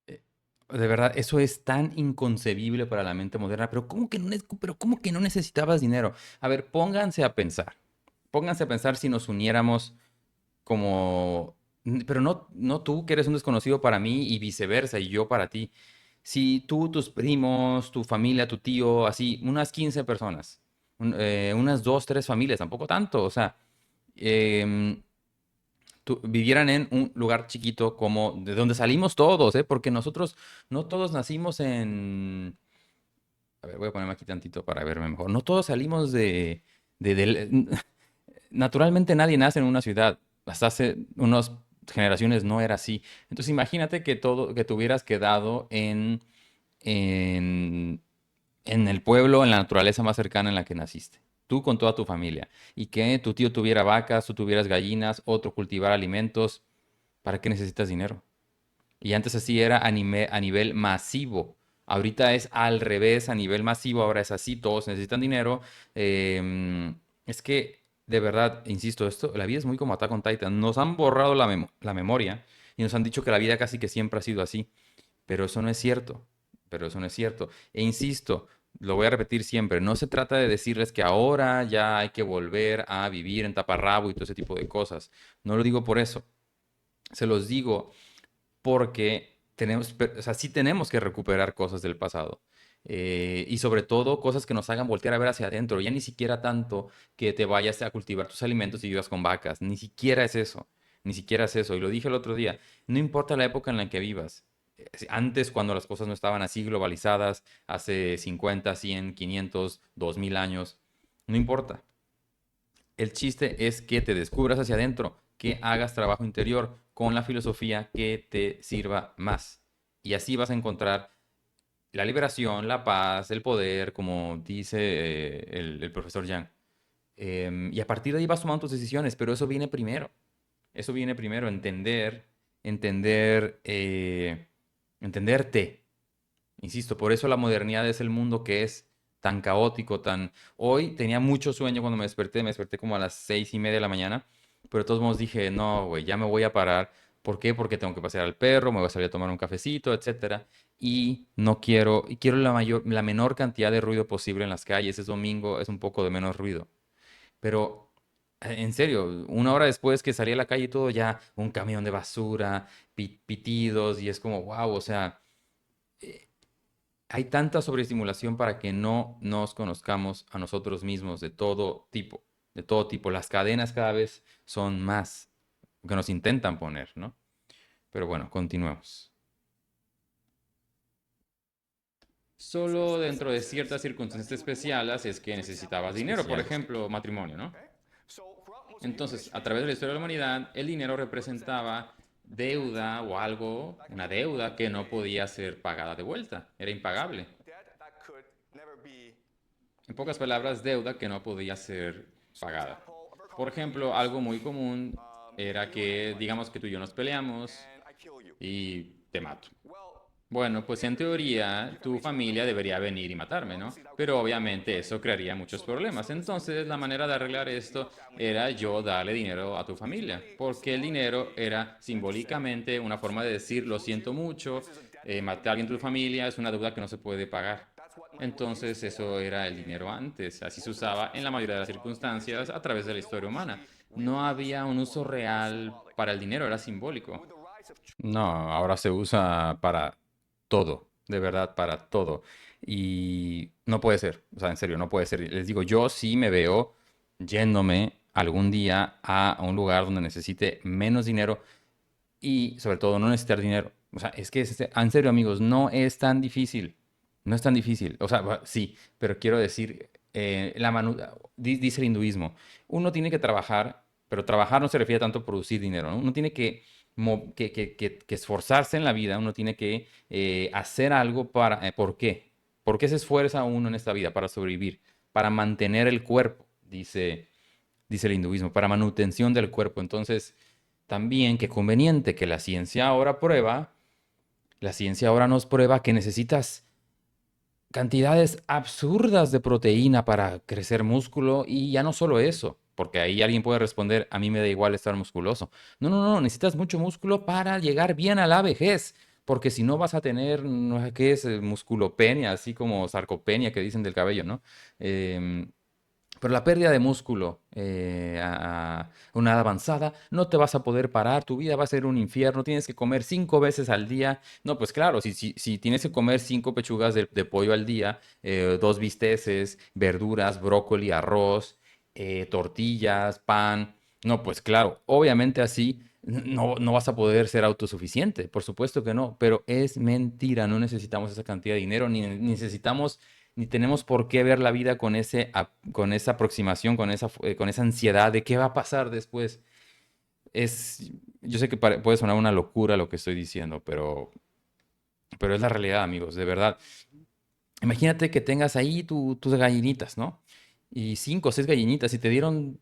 Speaker 1: De verdad, eso es tan inconcebible para la mente moderna, pero ¿cómo que no necesitabas dinero? A ver, pónganse a pensar si nos uniéramos como, pero no tú que eres un desconocido para mí y viceversa, y yo para ti. Si tú, tus primos, tu familia, tu tío, así, unas 15 personas, unas 2, 3 familias, tampoco tanto, o sea, em, vivieran en un lugar chiquito como de donde salimos todos, ¿eh? Porque nosotros no todos nacimos en... A ver, voy a ponerme aquí tantito para verme mejor. No todos salimos naturalmente nadie nace en una ciudad. Hasta hace unas generaciones no era así. Entonces imagínate que te hubieras quedado en, en el pueblo, en la naturaleza más cercana en la que naciste. Tú con toda tu familia. Y que tu tío tuviera vacas, tú tuvieras gallinas, otro cultivar alimentos. ¿Para qué necesitas dinero? Y antes así era a nivel masivo. Ahorita es al revés, a nivel masivo, ahora es así, todos necesitan dinero. Es que, de verdad, insisto, la vida es muy como Attack on Titan. Nos han borrado la memoria y nos han dicho que la vida casi que siempre ha sido así, pero eso no es cierto, pero eso no es cierto. E insisto, lo voy a repetir siempre, no se trata de decirles que ahora ya hay que volver a vivir en taparrabo y todo ese tipo de cosas. No lo digo por eso, se los digo porque tenemos, o sea, sí tenemos que recuperar cosas del pasado. Y sobre todo cosas que nos hagan voltear a ver hacia adentro. Ya ni siquiera tanto que te vayas a cultivar tus alimentos y vivas con vacas. Ni siquiera es eso. Ni siquiera es eso. Y lo dije el otro día. No importa la época en la que vivas. Antes, cuando las cosas no estaban así globalizadas, hace 50, 100, 500, 2000 años. No importa. El chiste es que te descubras hacia adentro, que hagas trabajo interior con la filosofía que te sirva más. Y así vas a encontrar la liberación, la paz, el poder, como dice el profesor Yang. Y a partir de ahí vas tomando tus decisiones, pero eso viene primero. Eso viene primero, entender, entenderte. Insisto, por eso la modernidad es el mundo que es tan caótico, tan... Hoy tenía mucho sueño cuando me desperté como a las 6:30 de la mañana, pero de todos modos dije, no, güey, ya me voy a parar. ¿Por qué? Porque tengo que pasear al perro, me voy a salir a tomar un cafecito, etcétera. Y no quiero, y quiero la menor cantidad de ruido posible en las calles. Es domingo, es un poco de menos ruido. Pero, en serio, una hora después que salí a la calle y todo, ya un camión de basura, pitidos, y es como, wow, o sea... eh, hay tanta sobreestimulación para que no nos conozcamos a nosotros mismos de todo tipo, de todo tipo. Las cadenas cada vez son más que nos intentan poner, ¿no? Pero bueno, continuemos.
Speaker 2: Solo dentro de ciertas circunstancias especiales es que necesitabas dinero, por
Speaker 1: Especiales.
Speaker 2: ejemplo, matrimonio, ¿no? Entonces, a través de la historia de la humanidad, el dinero representaba deuda o algo, una deuda que no podía ser pagada de vuelta, era impagable. En pocas palabras, deuda que no podía ser pagada. Por ejemplo, algo muy común era que, digamos que tú y yo nos peleamos y te mato. Bueno, pues en teoría tu familia debería venir y matarme, ¿no? Pero obviamente eso crearía muchos problemas. Entonces la manera de arreglar esto era yo darle dinero a tu familia, porque el dinero era simbólicamente una forma de decir lo siento mucho, maté a alguien de tu familia, es una deuda que no se puede pagar. Entonces eso era el dinero antes, así se usaba en la mayoría de las circunstancias a través de la historia humana. No había un uso real para el dinero, era simbólico.
Speaker 1: No, ahora se usa para todo, de verdad, para todo. Y no puede ser, o sea, en serio, no puede ser. Les digo, yo sí me veo yéndome algún día a un lugar donde necesite menos dinero y sobre todo no necesitar dinero. O sea, es que, en serio, amigos, no es tan difícil. No es tan difícil. O sea, sí, pero quiero decir, dice el hinduismo, uno tiene que trabajar, pero trabajar no se refiere tanto a producir dinero, ¿no? Uno tiene que, que esforzarse en la vida, uno tiene que hacer algo para... ¿por qué? ¿Por qué se esfuerza uno en esta vida? Para sobrevivir, para mantener el cuerpo, dice el hinduismo, para manutención del cuerpo. Entonces, también qué conveniente que la ciencia ahora nos prueba que necesitas cantidades absurdas de proteína para crecer músculo y ya no solo eso, porque ahí alguien puede responder, a mí me da igual estar musculoso. No, no, no, necesitas mucho músculo para llegar bien a la vejez, porque si no vas a tener, no sé qué es, musculopenia, así como sarcopenia que dicen del cabello, ¿no? Em, pero la pérdida de músculo a una edad avanzada, no te vas a poder parar, tu vida va a ser un infierno, tienes que comer 5 veces al día. No, pues claro, si tienes que comer 5 pechugas de pollo al día, 2 bisteces, verduras, brócoli, arroz, tortillas, pan, no, pues claro, obviamente así no vas a poder ser autosuficiente, por supuesto que no, pero es mentira, no necesitamos esa cantidad de dinero, ni necesitamos ni tenemos por qué ver la vida con con esa aproximación, con esa ansiedad de qué va a pasar después. Es, yo sé que puede sonar una locura lo que estoy diciendo, pero es la realidad, amigos, de verdad. Imagínate que tengas ahí tus gallinitas, ¿no? Y 5 o 6 gallinitas y te dieron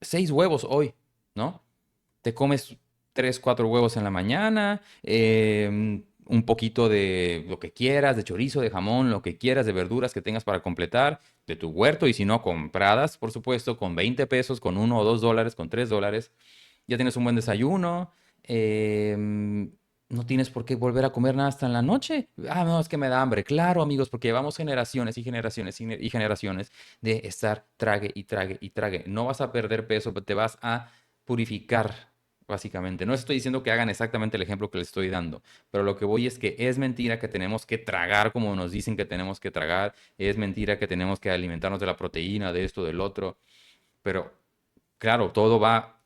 Speaker 1: 6 huevos hoy, ¿no? Te comes 3, 4 huevos en la mañana, un poquito de lo que quieras, de chorizo, de jamón, lo que quieras, de verduras que tengas para completar, de tu huerto, y si no, compradas, por supuesto, con 20 pesos, con $1 o $2, con $3, ya tienes un buen desayuno, no tienes por qué volver a comer nada hasta en la noche. Ah, no, es que me da hambre. Claro, amigos, porque llevamos generaciones y generaciones y generaciones de estar trague y trague y trague. No vas a perder peso, pero te vas a purificar, básicamente. No estoy diciendo que hagan exactamente el ejemplo que les estoy dando, pero lo que voy es que es mentira que tenemos que tragar como nos dicen que tenemos que tragar. Es mentira que tenemos que alimentarnos de la proteína, de esto, del otro. Pero claro, todo va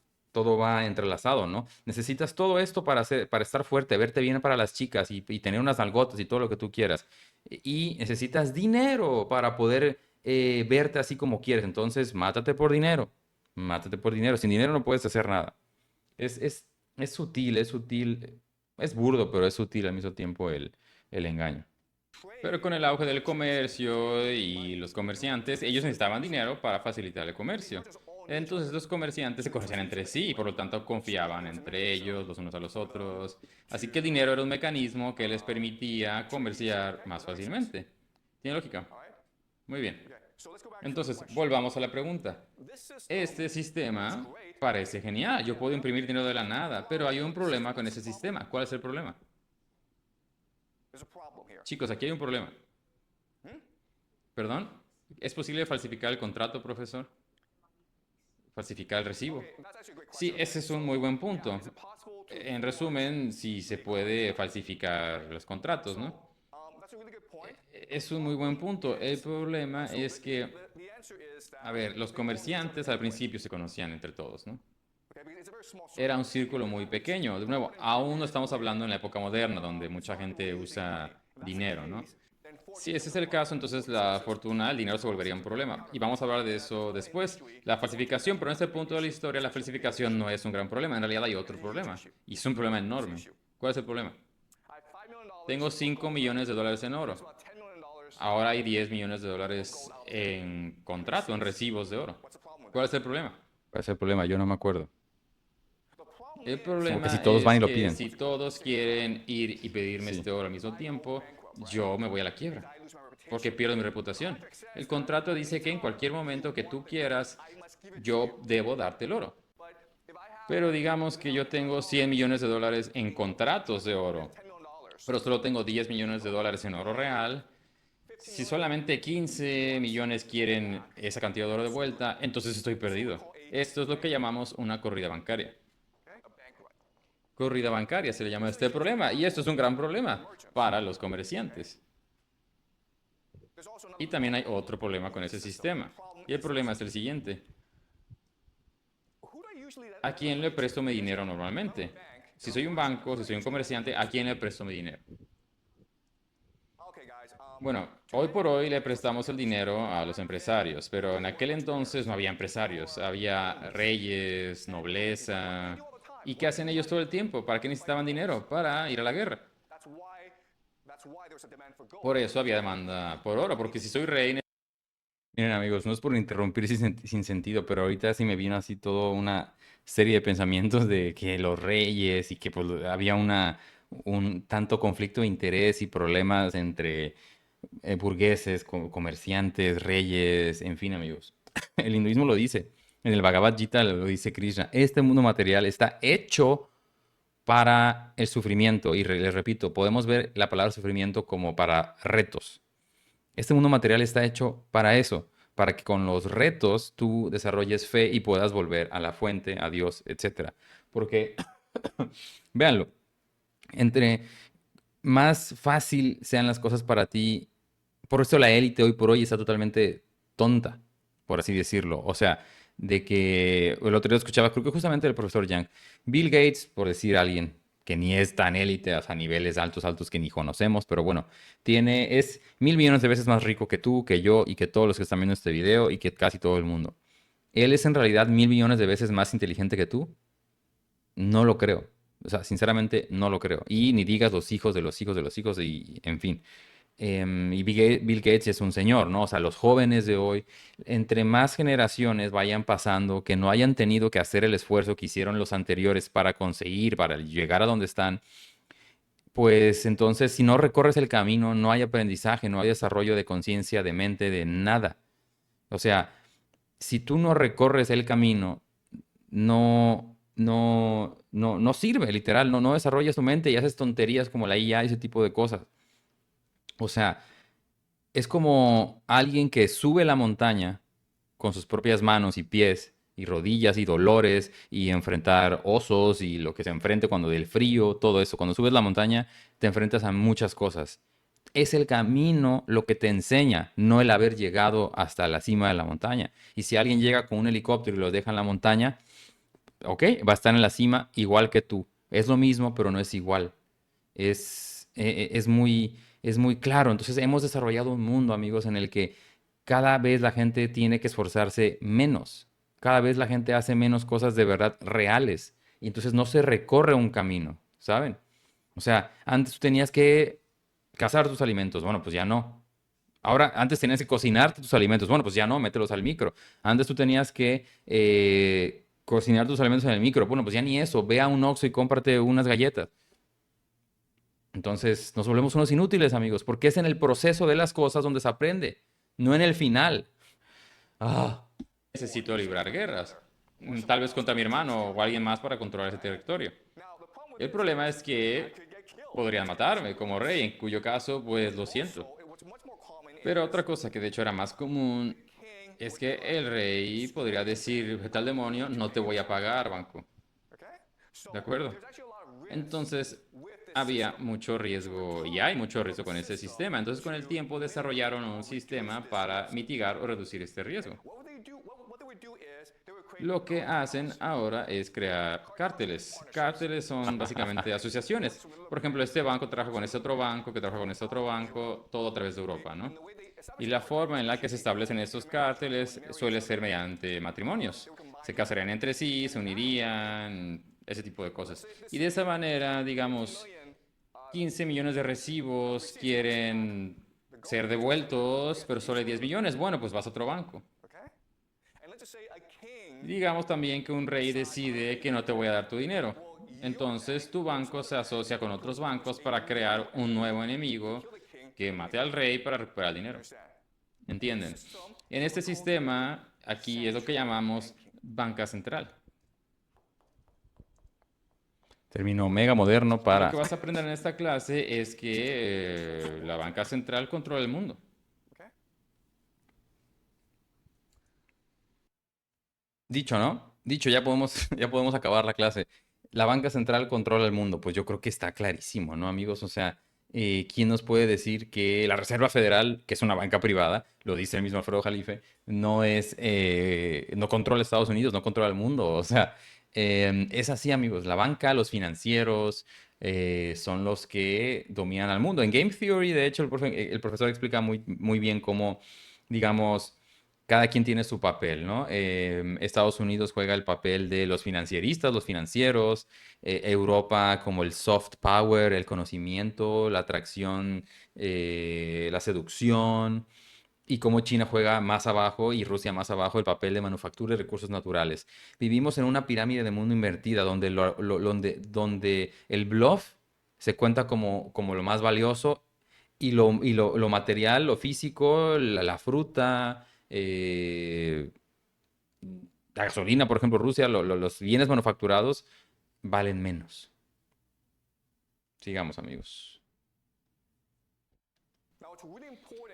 Speaker 1: entrelazado, ¿no? Necesitas todo esto para estar fuerte, verte bien para las chicas y tener unas nalgotas y todo lo que tú quieras. Y necesitas dinero para poder verte así como quieres. Entonces, mátate por dinero. Mátate por dinero. Sin dinero no puedes hacer nada. Es, es, es sutil, es burdo, pero es sutil al mismo tiempo el engaño.
Speaker 2: Pero con el auge del comercio y los comerciantes, ellos necesitaban dinero para facilitar el comercio. Entonces los comerciantes se conocían entre sí y por lo tanto confiaban entre ellos, los unos a los otros. Así que el dinero era un mecanismo que les permitía comerciar más fácilmente. ¿Tiene lógica? Muy bien. Entonces, volvamos a la pregunta. Este sistema parece genial. Yo puedo imprimir dinero de la nada, pero hay un problema con ese sistema. ¿Cuál es el problema? Chicos, aquí hay un problema. ¿Perdón? ¿Es posible falsificar el contrato, profesor? ¿Falsificar el recibo? Sí, ese es un muy buen punto. En resumen, si se puede falsificar los contratos, ¿no? Es un muy buen punto. El problema es que, a ver, los comerciantes al principio se conocían entre todos, ¿no? Era un círculo muy pequeño. De nuevo, aún no estamos hablando en la época moderna, donde mucha gente usa dinero, ¿no? Si ese es el caso, entonces la fortuna, el dinero se volvería un problema. Y vamos a hablar de eso después. La falsificación, pero en este punto de la historia, la falsificación no es un gran problema. En realidad hay otro problema. Y es un problema enorme. ¿Cuál es el problema? Tengo 5 millones de dólares en oro. Ahora hay 10 millones de dólares en contrato, en recibos de oro. ¿Cuál es el problema?
Speaker 1: ¿Cuál es el problema? Yo no me acuerdo.
Speaker 2: El
Speaker 1: Como que si
Speaker 2: problema
Speaker 1: todos van
Speaker 2: es
Speaker 1: y lo
Speaker 2: que
Speaker 1: piden.
Speaker 2: si todos quieren ir y pedirme
Speaker 1: Sí.
Speaker 2: este oro al mismo tiempo, yo me voy a la quiebra, porque pierdo mi reputación. El contrato dice que en cualquier momento que tú quieras, yo debo darte el oro. Pero digamos que yo tengo 100 millones de dólares en contratos de oro, pero solo tengo 10 millones de dólares en oro real. Si solamente 15 millones quieren esa cantidad de oro de vuelta, entonces estoy perdido. Esto es lo que llamamos una corrida bancaria. Corrida bancaria se le llama a este problema, y esto es un gran problema para los comerciantes. Y también hay otro problema con ese sistema. Y el problema es el siguiente. ¿A quién le presto mi dinero normalmente? Si soy un banco, si soy un comerciante, ¿a quién le presto mi dinero? Bueno, hoy por hoy le prestamos el dinero a los empresarios, pero en aquel entonces no había empresarios, había reyes, nobleza. ¿Y qué hacen ellos todo el tiempo? ¿Para qué necesitaban dinero? Para ir a la guerra. Por eso había demanda por oro, porque si soy rey...
Speaker 1: Miren, amigos, no es por interrumpir sin sentido, pero ahorita sí me vino así toda una serie de pensamientos de que los reyes y que pues, había un tanto conflicto de interés y problemas entre burgueses, comerciantes, reyes, en fin, amigos. El hinduismo lo dice, en el Bhagavad Gita lo dice Krishna, este mundo material está hecho para el sufrimiento y les repito, podemos ver la palabra sufrimiento como para retos. Este mundo material está hecho para eso, para que con los retos tú desarrolles fe y puedas volver a la fuente, a Dios, etcétera. Porque, véanlo, entre más fácil sean las cosas para ti, por eso la élite hoy por hoy está totalmente tonta, por así decirlo. O sea, de que el otro día escuchaba, creo que justamente el profesor Yang, Bill Gates, por decir a alguien que ni es tan élite, o sea, niveles altos, altos que ni conocemos, pero bueno, es 1.000 millones de veces más rico que tú, que yo y que todos los que están viendo este video y que casi todo el mundo. ¿Él es en realidad 1.000 millones de veces más inteligente que tú? No lo creo. O sea, sinceramente no lo creo. Y ni digas los hijos de los hijos de los hijos y en fin. Y Bill Gates es un señor, ¿no? O sea, los jóvenes de hoy, entre más generaciones vayan pasando, que no hayan tenido que hacer el esfuerzo que hicieron los anteriores para conseguir, para llegar a donde están, pues entonces si no recorres el camino, no hay aprendizaje, no hay desarrollo de conciencia, de mente, de nada. O sea, si tú no recorres el camino, no, no sirve, literal, no desarrollas tu mente y haces tonterías como la IA y ese tipo de cosas. O sea, es como alguien que sube la montaña con sus propias manos y pies y rodillas y dolores y enfrentar osos y lo que se enfrente cuando del frío, todo eso. Cuando subes la montaña te enfrentas a muchas cosas. Es el camino lo que te enseña, no el haber llegado hasta la cima de la montaña. Y si alguien llega con un helicóptero y lo deja en la montaña, ok, va a estar en la cima igual que tú. Es lo mismo, pero no es igual. Es muy claro. Entonces hemos desarrollado un mundo, amigos, en el que cada vez la gente tiene que esforzarse menos. Cada vez la gente hace menos cosas de verdad reales. Y entonces no se recorre un camino, ¿saben? O sea, antes tú tenías que cazar tus alimentos. Bueno, pues ya no. Ahora, antes tenías que cocinarte tus alimentos. Bueno, pues ya no, mételos al micro. Antes tú tenías que cocinar tus alimentos en el micro. Bueno, pues ya ni eso. Ve a un Oxxo y cómprate unas galletas. Entonces nos volvemos unos inútiles, amigos, porque es en el proceso de las cosas donde se aprende, no en el final. Ah,
Speaker 2: Necesito librar guerras, tal vez contra mi hermano o alguien más para controlar ese territorio. El problema es que podrían matarme como rey, en cuyo caso, pues lo siento. Pero otra cosa que de hecho era más común es que el rey podría decir, tal demonio, no te voy a pagar, banco. ¿De acuerdo? Entonces, había mucho riesgo y hay mucho riesgo con ese sistema. Entonces, con el tiempo desarrollaron un sistema para mitigar o reducir este riesgo. Lo que hacen ahora es crear cárteles. Cárteles son básicamente asociaciones. Por ejemplo, este banco trabaja con este otro banco, que trabaja con este otro banco, todo a través de Europa, ¿no? Y la forma en la que se establecen estos cárteles suele ser mediante matrimonios. Se casarían entre sí, se unirían, ese tipo de cosas. Y de esa manera, digamos, 15 millones de recibos quieren ser devueltos, pero solo hay 10 millones. Bueno, pues vas a otro banco. Digamos también que un rey decide que no te voy a dar tu dinero. Entonces tu banco se asocia con otros bancos para crear un nuevo enemigo que mate al rey para recuperar el dinero. ¿Entienden? En este sistema, aquí es lo que llamamos banca central.
Speaker 1: término mega moderno
Speaker 2: Y lo
Speaker 1: para...
Speaker 2: que vas a aprender en esta clase es que la banca central controla el mundo.
Speaker 1: Dicho, ¿no? Dicho, ya podemos acabar la clase. La banca central controla el mundo. Pues yo creo que está clarísimo, ¿no, amigos? O sea, ¿quién nos puede decir que la Reserva Federal, que es una banca privada, lo dice el mismo Alfredo Jalife, no controla Estados Unidos, no controla el mundo? O sea, es así, amigos. La banca, los financieros, son los que dominan al mundo. En Game Theory, de hecho, el profesor explica muy bien cómo, digamos, cada quien tiene su papel, ¿no? Estados Unidos juega el papel de los financieristas, los financieros, Europa como el soft power, el conocimiento, la atracción, la seducción, y cómo China juega más abajo y Rusia más abajo el papel de manufactura y recursos naturales. Vivimos en una pirámide de mundo invertida donde el bluff se cuenta como lo más valioso y lo material, lo físico, la fruta, la gasolina, por ejemplo, Rusia, los bienes manufacturados valen menos. Sigamos, amigos.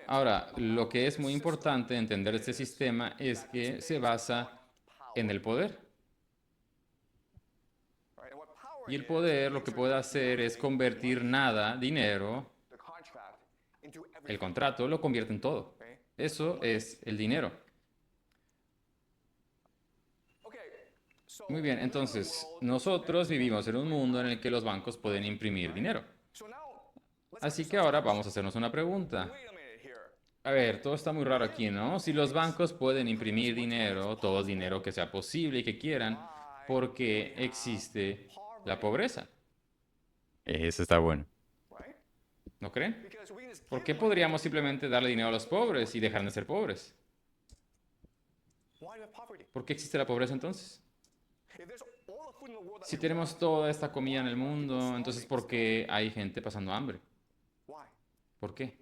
Speaker 2: Ahora, lo que es muy importante entender este sistema es que se basa en el poder. Y el poder lo que puede hacer es convertir nada, dinero, el contrato lo convierte en todo. Eso es el dinero. Muy bien, entonces nosotros vivimos en un mundo en el que los bancos pueden imprimir dinero. Así que ahora vamos a hacernos una pregunta. A ver, todo está muy raro aquí, ¿no? Si los bancos pueden imprimir dinero, todo el dinero que sea posible y que quieran, ¿por qué existe la pobreza?
Speaker 1: Eso está bueno.
Speaker 2: ¿No creen? ¿Por qué podríamos simplemente darle dinero a los pobres y dejar de ser pobres? ¿Por qué existe la pobreza entonces? Si tenemos toda esta comida en el mundo, entonces ¿por qué hay gente pasando hambre? ¿Por qué?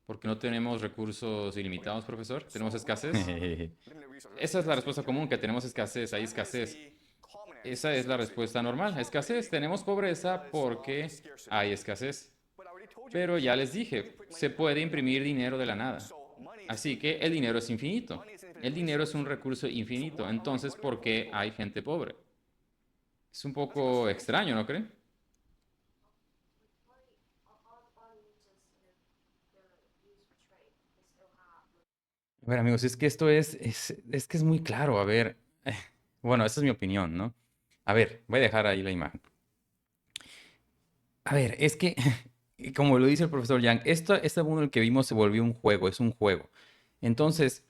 Speaker 2: ¿Porque no tenemos recursos ilimitados, profesor? ¿Tenemos escasez? Esa es la respuesta común, que tenemos escasez, hay escasez. Esa es la respuesta normal. Escasez. Tenemos pobreza porque hay escasez. Pero ya les dije, se puede imprimir dinero de la nada. Así que el dinero es infinito. El dinero es un recurso infinito. Entonces, ¿por qué hay gente pobre? Es un poco extraño, ¿no creen?
Speaker 1: A ver, amigos, es que esto es que es muy claro. A ver, bueno, esa es mi opinión, ¿no? A ver, voy a dejar ahí la imagen. A ver, es que, como lo dice el profesor Yang, este mundo en el que vimos se volvió un juego, es un juego. Entonces,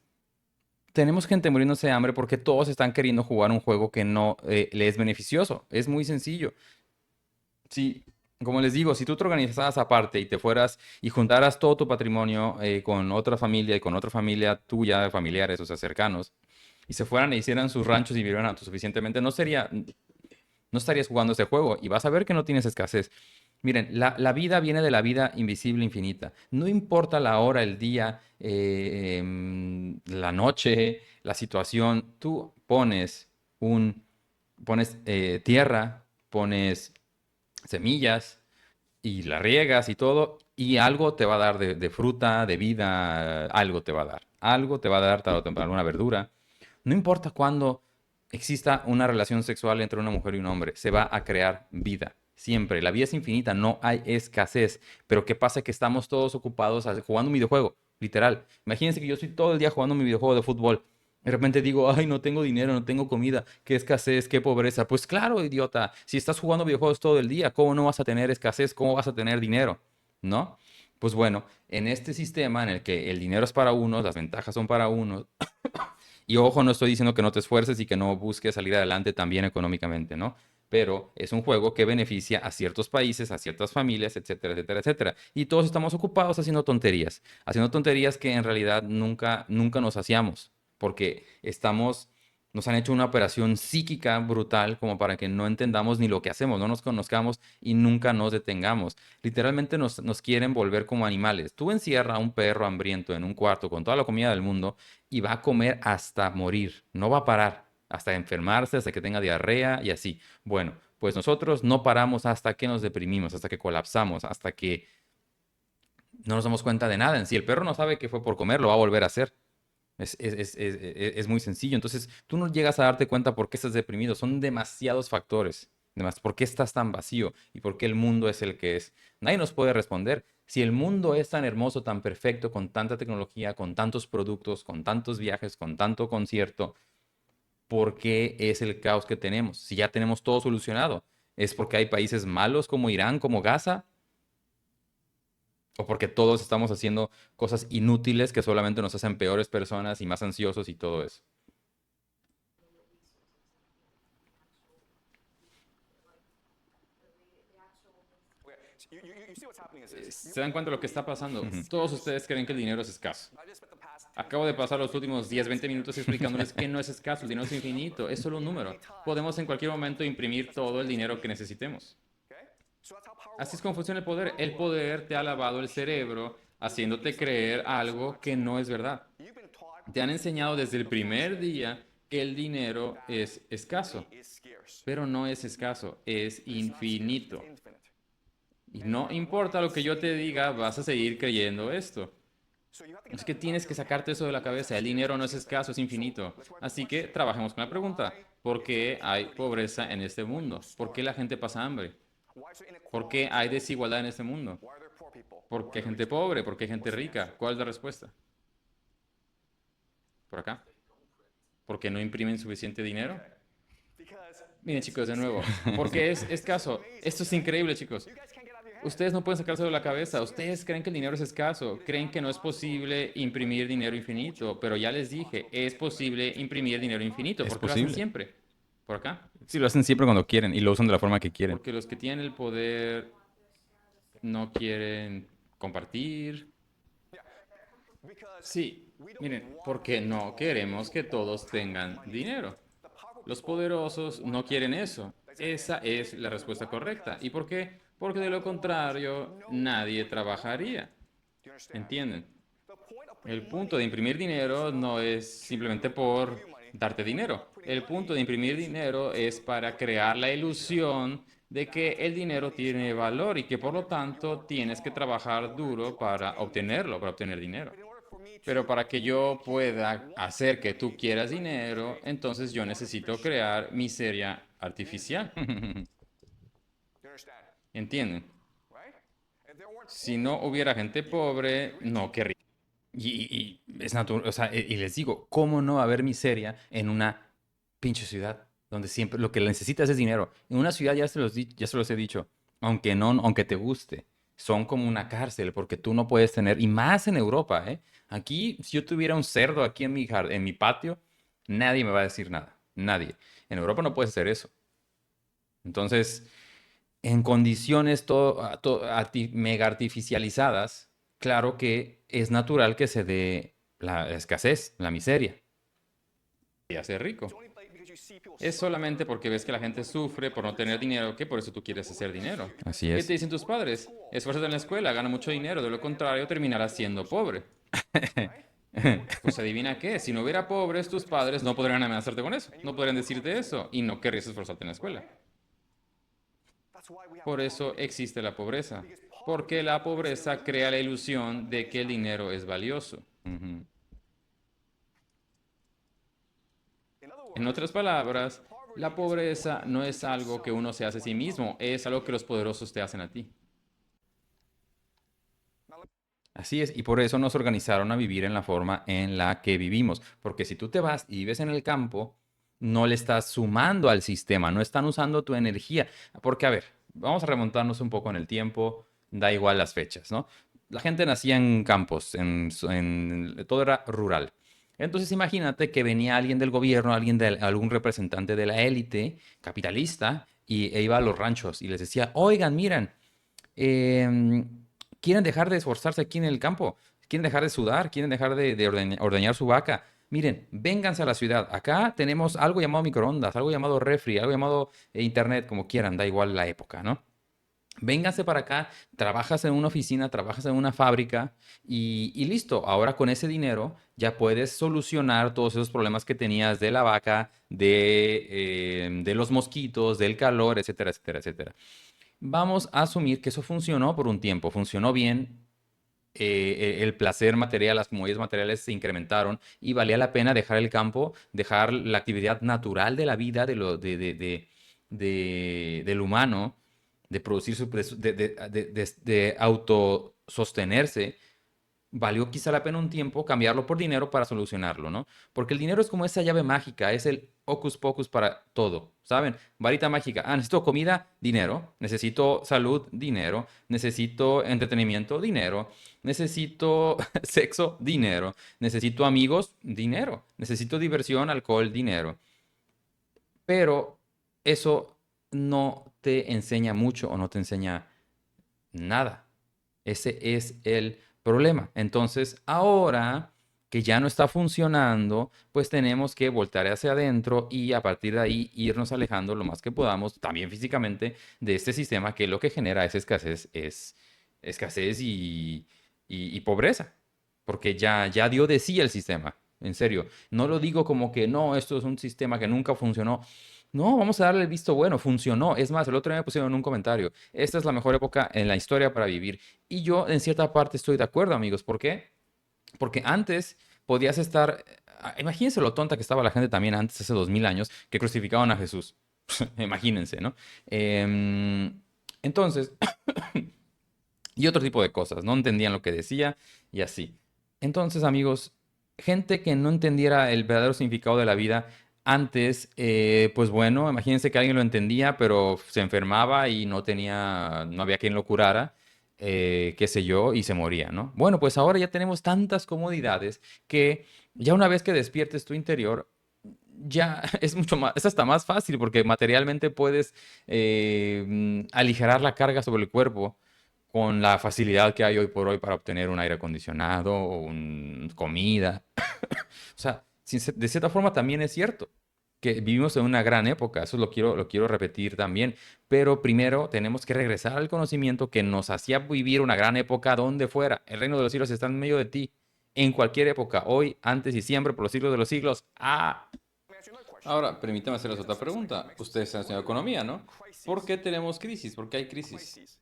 Speaker 1: tenemos gente muriéndose de hambre porque todos están queriendo jugar un juego que no le es beneficioso. Es muy sencillo. Sí, como les digo, si tú te organizaras aparte y te fueras y juntaras todo tu patrimonio con otra familia y con otra familia tuya, familiares, o sea, cercanos, y se fueran e hicieran sus ranchos y vivieran autosuficientemente, no estarías jugando ese juego y vas a ver que no tienes escasez. Miren, la vida viene de la vida invisible infinita. No importa la hora, el día, la noche, la situación, tú pones tierra, pones semillas y la riegas y todo, y algo te va a dar de fruta, de vida, algo te va a dar. Algo te va a dar tarde o temprano, alguna verdura. No importa cuándo exista una relación sexual entre una mujer y un hombre, se va a crear vida. Siempre. La vida es infinita, no hay escasez. Pero ¿qué pasa? Que estamos todos ocupados jugando un videojuego, literal. Imagínense que yo estoy todo el día jugando mi videojuego de fútbol. De repente digo, ay, no tengo dinero, no tengo comida, qué escasez, qué pobreza. Pues claro, idiota, si estás jugando videojuegos todo el día, ¿cómo no vas a tener escasez? ¿Cómo vas a tener dinero? ¿No? Pues bueno, en este sistema en el que el dinero es para unos, las ventajas son para unos, y ojo, no estoy diciendo que no te esfuerces y que no busques salir adelante también económicamente, ¿no? Pero es un juego que beneficia a ciertos países, a ciertas familias, etcétera, etcétera, etcétera. Y todos estamos ocupados haciendo tonterías que en realidad nunca nos hacíamos, porque nos han hecho una operación psíquica brutal como para que no entendamos ni lo que hacemos, no nos conozcamos y nunca nos detengamos. Literalmente nos quieren volver como animales. Tú encierra a un perro hambriento en un cuarto con toda la comida del mundo y va a comer hasta morir, no va a parar, hasta enfermarse, hasta que tenga diarrea y así. Bueno, pues nosotros no paramos hasta que nos deprimimos, hasta que colapsamos, hasta que no nos damos cuenta de nada. Si el perro no sabe que fue por comer, lo va a volver a hacer. Es muy sencillo. Entonces, tú no llegas a darte cuenta por qué estás deprimido. Son demasiados factores. Además, ¿por qué estás tan vacío? ¿Y por qué el mundo es el que es? Nadie nos puede responder. Si el mundo es tan hermoso, tan perfecto, con tanta tecnología, con tantos productos, con tantos viajes, con tanto concierto, ¿por qué es el caos que tenemos? Si ya tenemos todo solucionado. ¿Es porque hay países malos como Irán, como Gaza? ¿O porque todos estamos haciendo cosas inútiles que solamente nos hacen peores personas y más ansiosos y todo eso?
Speaker 2: ¿Se dan cuenta de lo que está pasando?
Speaker 1: Ujú.
Speaker 2: Todos ustedes creen que el dinero es escaso. Acabo de pasar los últimos 10, 20 minutos explicándoles que no es escaso, el dinero es infinito, es solo un número. Podemos en cualquier momento imprimir todo el dinero que necesitemos. Así es como funciona el poder. El poder te ha lavado el cerebro haciéndote creer algo que no es verdad. Te han enseñado desde el primer día que el dinero es escaso, pero no es escaso, es infinito. Y no importa lo que yo te diga, vas a seguir creyendo esto. Es que tienes que sacarte eso de la cabeza. El dinero no es escaso, es infinito. Así que trabajemos con la pregunta. ¿Por qué hay pobreza en este mundo? ¿Por qué la gente pasa hambre? ¿Por qué hay desigualdad en este mundo? ¿Por qué hay gente pobre? ¿Por qué hay gente rica? ¿Cuál es la respuesta? Por acá. ¿Por qué no imprimen suficiente dinero? Miren, chicos, de nuevo. ¿Por qué es escaso? Esto es increíble, chicos. Ustedes no pueden sacárselo de la cabeza. Ustedes creen que el dinero es escaso. Creen que no es posible imprimir dinero infinito. Pero ya les dije, es posible imprimir dinero infinito.
Speaker 1: Es
Speaker 2: ¿Por qué lo hacen
Speaker 1: posible.
Speaker 2: siempre? ¿Por acá?
Speaker 1: Sí, lo hacen siempre cuando quieren y lo usan de la forma que quieren.
Speaker 2: Porque los que tienen el poder no quieren compartir. Sí, miren, porque no queremos que todos tengan dinero. Los poderosos no quieren eso. Esa es la respuesta correcta. ¿Y por qué? Porque de lo contrario, nadie trabajaría. ¿Entienden? El punto de imprimir dinero no es simplemente por darte dinero. El punto de imprimir dinero es para crear la ilusión de que el dinero tiene valor y que por lo tanto tienes que trabajar duro para obtenerlo, para obtener dinero. Pero para que yo pueda hacer que tú quieras dinero, entonces yo necesito crear miseria artificial. ¿Entienden? Si no hubiera gente pobre, no querría.
Speaker 1: Y es natural, o sea, y les digo, ¿cómo no va a haber miseria en una pinche ciudad donde siempre lo que necesitas es dinero? En una ciudad ya se los he dicho, aunque te guste, son como una cárcel porque tú no puedes tener, y más en Europa, ¿eh? Aquí, si yo tuviera un cerdo aquí en mi patio, nadie me va a decir nada, nadie. En Europa no puedes hacer eso. Entonces, en condiciones mega artificializadas, claro que es natural que se dé la escasez, la miseria.
Speaker 2: Y hacer rico. Es solamente porque ves que la gente sufre por no tener dinero que por eso tú quieres hacer dinero.
Speaker 1: Así
Speaker 2: ¿Qué te
Speaker 1: es.
Speaker 2: dicen tus padres? Esfuérzate en la escuela, gana mucho dinero, de lo contrario terminarás siendo pobre. Pues adivina qué, si no hubiera pobres, tus padres no podrían amenazarte con eso, no podrían decirte eso y no querrías esforzarte en la escuela. Por eso existe la pobreza, porque la pobreza crea la ilusión de que el dinero es valioso.
Speaker 1: Ujú.
Speaker 2: En otras palabras, la pobreza no es algo que uno se hace a sí mismo, es algo que los poderosos te hacen a ti.
Speaker 1: Así es, y por eso nos organizaron a vivir en la forma en la que vivimos, porque si tú te vas y vives en el campo, no le estás sumando al sistema, no están usando tu energía, porque a ver, vamos a remontarnos un poco en el tiempo, da igual las fechas, ¿no? La gente nacía en campos, todo era rural. Entonces imagínate que venía alguien del gobierno, algún representante de la élite capitalista, e iba a los ranchos y les decía, oigan, miren, eh, quieren dejar de esforzarse aquí en el campo, quieren dejar de sudar, quieren dejar de ordeñar su vaca. Miren, vénganse a la ciudad. Acá tenemos algo llamado microondas, algo llamado refri, algo llamado internet, como quieran, da igual la época, ¿no? Vénganse para acá, trabajas en una oficina, trabajas en una fábrica y listo. Ahora con ese dinero ya puedes solucionar todos esos problemas que tenías de la vaca, de los mosquitos, del calor, etcétera, etcétera, etcétera. Vamos a asumir que eso funcionó por un tiempo, funcionó bien, el placer material, las comodidades materiales se incrementaron y valía la pena dejar el campo, dejar la actividad natural de la vida del humano, de producir de autosostenerse. Valió quizá la pena un tiempo cambiarlo por dinero para solucionarlo, ¿no? Porque el dinero es como esa llave mágica, es el hocus pocus para todo, ¿saben? Varita mágica. Ah, necesito comida, dinero. Necesito salud, dinero. Necesito entretenimiento, dinero. Necesito sexo, dinero. Necesito amigos, dinero. Necesito diversión, alcohol, dinero. Pero eso no te enseña mucho o no te enseña nada. Ese es el problema. Entonces, ahora que ya no está funcionando, pues tenemos que voltar hacia adentro y a partir de ahí irnos alejando lo más que podamos, también físicamente, de este sistema que lo que genera es escasez y pobreza. Porque ya dio de sí el sistema. En serio, no lo digo como que no, esto es un sistema que nunca funcionó. No, vamos a darle el visto bueno, funcionó. Es más, el otro día me pusieron en un comentario, esta es la mejor época en la historia para vivir. Y yo en cierta parte estoy de acuerdo, amigos. ¿Por qué? Porque antes podías estar, imagínense lo tonta que estaba la gente también antes, hace 2000 años, que crucificaban a Jesús. Imagínense, ¿no? Entonces, y otro tipo de cosas, no entendían lo que decía y así. Entonces, amigos, gente que no entendiera el verdadero significado de la vida antes, pues bueno, imagínense que alguien lo entendía, pero se enfermaba y no había quien lo curara, qué sé yo, y se moría, ¿no? Bueno, pues ahora ya tenemos tantas comodidades que ya una vez que despiertes tu interior, ya es mucho más, es hasta más fácil porque materialmente puedes aligerar la carga sobre el cuerpo con la facilidad que hay hoy por hoy para obtener un aire acondicionado o comida. O sea, de cierta forma también es cierto que vivimos en una gran época, eso lo quiero repetir también, pero primero tenemos que regresar al conocimiento que nos hacía vivir una gran época donde fuera. El reino de los siglos está en medio de ti, en cualquier época, hoy, antes y siempre, por los siglos de los siglos. ¡Ah!
Speaker 2: Ahora, permítame hacerles otra pregunta. Ustedes están estudiando economía, ¿no? ¿Por qué tenemos crisis? ¿Por qué hay crisis?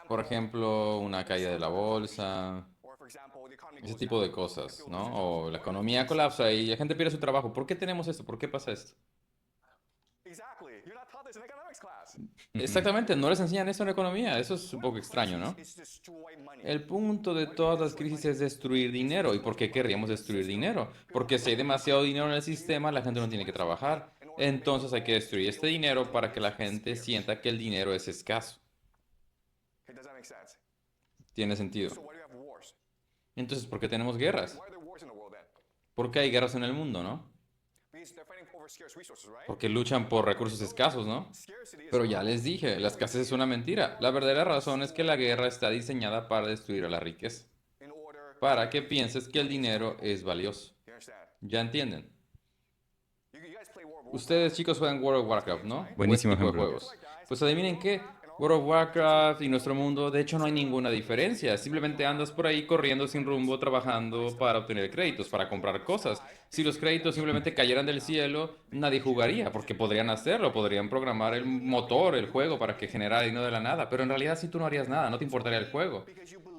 Speaker 2: Por ejemplo, una caída de la bolsa, ese tipo de cosas, ¿no? O la economía colapsa y la gente pierde su trabajo. ¿Por qué tenemos esto? ¿Por qué pasa esto? Exactamente, no les enseñan eso en economía. Eso es un poco extraño, ¿no? El punto de todas las crisis es destruir dinero. ¿Y por qué querríamos destruir dinero? Porque si hay demasiado dinero en el sistema, la gente no tiene que trabajar. Entonces hay que destruir este dinero para que la gente sienta que el dinero es escaso. Tiene sentido. Entonces, ¿por qué tenemos guerras? ¿Por qué hay guerras en el mundo, no? Porque luchan por recursos escasos, ¿no? Pero ya les dije, la escasez es una mentira. La verdadera razón es que la guerra está diseñada para destruir a la riqueza, para que pienses que el dinero es valioso. ¿Ya entienden? Ustedes, chicos, juegan World of Warcraft, ¿no? O ese
Speaker 1: Buenísimo
Speaker 2: tipo de
Speaker 1: ejemplo.
Speaker 2: juegos. Pues adivinen qué, World of Warcraft y nuestro mundo, de hecho no hay ninguna diferencia. Simplemente andas por ahí corriendo sin rumbo, trabajando para obtener créditos, para comprar cosas. Si los créditos simplemente cayeran del cielo, nadie jugaría, porque podrían hacerlo, podrían programar el motor, el juego, para que generara dinero de la nada. Pero en realidad si tú no harías nada, no te importaría el juego.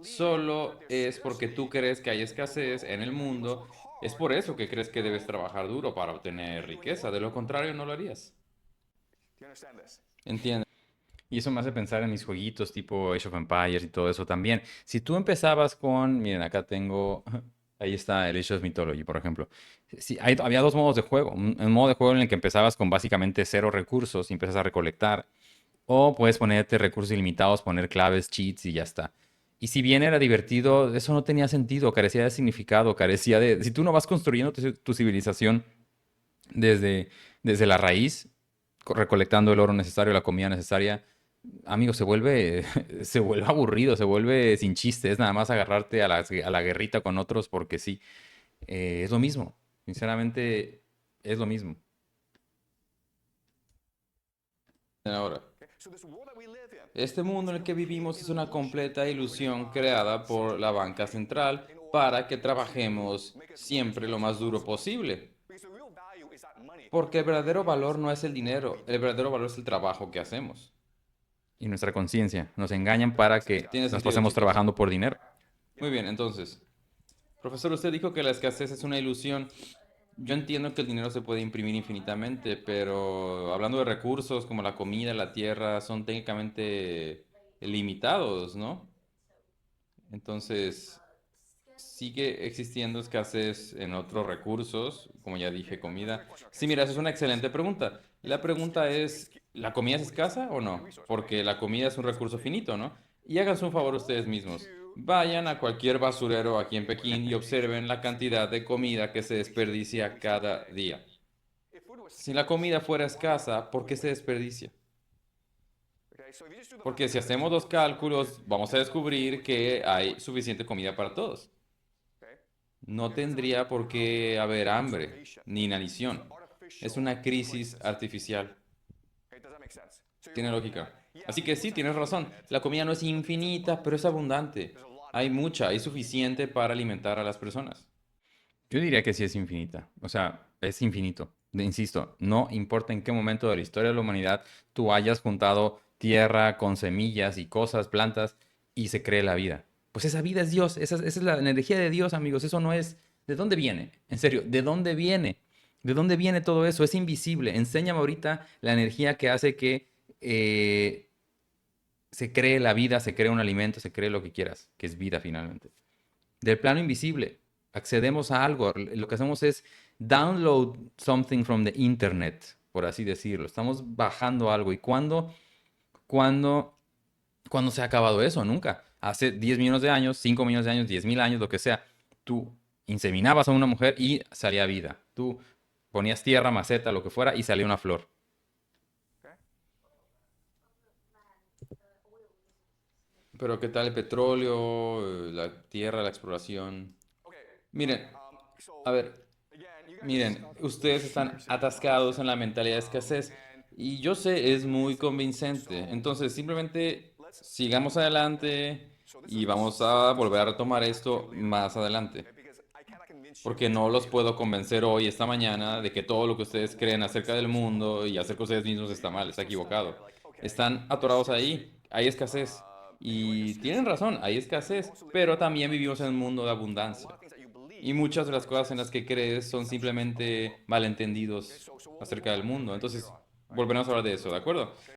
Speaker 2: Solo es porque tú crees que hay escasez en el mundo. Es por eso que crees que debes trabajar duro para obtener riqueza. De lo contrario, no lo harías. ¿Entiendes?
Speaker 1: Y eso me hace pensar en mis jueguitos tipo Age of Empires y todo eso también. Si tú empezabas con, miren, acá tengo, ahí está el Age of Mythology, por ejemplo. Sí, había dos modos de juego. Un modo de juego en el que empezabas con básicamente cero recursos y empiezas a recolectar. O puedes ponerte recursos ilimitados, poner claves, cheats y ya está. Y si bien era divertido, eso no tenía sentido, carecía de significado, carecía de... Si tú no vas construyendo tu civilización desde, desde la raíz, recolectando el oro necesario, la comida necesaria, amigo, se vuelve aburrido, se vuelve sin chiste, es nada más agarrarte a la guerrita con otros porque sí. Es lo mismo, sinceramente, es lo mismo.
Speaker 2: Ahora, este mundo en el que vivimos es una completa ilusión creada por la banca central para que trabajemos siempre lo más duro posible. Porque el verdadero valor no es el dinero, el verdadero valor es el trabajo que hacemos.
Speaker 1: Y nuestra conciencia, nos engañan para que
Speaker 2: Tiene
Speaker 1: nos
Speaker 2: sentido,
Speaker 1: pasemos
Speaker 2: chicos.
Speaker 1: trabajando por dinero.
Speaker 2: Muy bien, entonces, profesor, usted dijo que la escasez es una ilusión. Yo entiendo que el dinero se puede imprimir infinitamente, pero hablando de recursos como la comida, la tierra, son técnicamente limitados, ¿no? Entonces, sigue existiendo escasez en otros recursos, como ya dije, comida. Sí, mira, esa es una excelente pregunta. La pregunta es, ¿la comida es escasa o no? Porque la comida es un recurso finito, ¿no? Y háganse un favor ustedes mismos. Vayan a cualquier basurero aquí en Pekín y observen la cantidad de comida que se desperdicia cada día. Si la comida fuera escasa, ¿por qué se desperdicia? Porque si hacemos los cálculos, vamos a descubrir que hay suficiente comida para todos. No tendría por qué haber hambre ni inanición. Es una crisis artificial. Tiene lógica. Así que sí, tienes razón. La comida no es infinita, pero es abundante. Hay mucha, hay suficiente para alimentar a las personas.
Speaker 1: Yo diría que sí es infinita. O sea, es infinito. Insisto, no importa en qué momento de la historia de la humanidad tú hayas juntado tierra con semillas y cosas, plantas, y se cree la vida. Pues esa vida es Dios, esa es la energía de Dios, amigos. Eso no es... ¿De dónde viene? En serio, ¿de dónde viene? ¿De dónde viene todo eso? Es invisible. Enséñame ahorita la energía que hace que se cree la vida, se cree un alimento, se cree lo que quieras, que es vida finalmente. Del plano invisible, accedemos a algo. Lo que hacemos es download something from the internet, por así decirlo. Estamos bajando algo. ¿Y cuándo, cuándo se ha acabado eso? Nunca. Hace 10 millones de años, 5 millones de años, 10.000 años, lo que sea, tú inseminabas a una mujer y salía vida. Tú ponías tierra, maceta, lo que fuera, y salía una flor.
Speaker 2: Pero ¿qué tal el petróleo, la tierra, la exploración? Miren, a ver, miren, ustedes están atascados en la mentalidad de escasez y yo sé, es muy convincente. Entonces, simplemente sigamos adelante y vamos a volver a retomar esto más adelante.
Speaker 1: porque no los puedo convencer hoy, esta mañana, de que todo lo que ustedes creen acerca del mundo y acerca de ustedes mismos está mal, está equivocado. Están atorados ahí, hay escasez. Y tienen razón, hay escasez, pero también vivimos en un mundo de abundancia. Y muchas de las cosas en las que crees son simplemente malentendidos acerca del mundo. Entonces, volveremos a hablar de eso, ¿de acuerdo?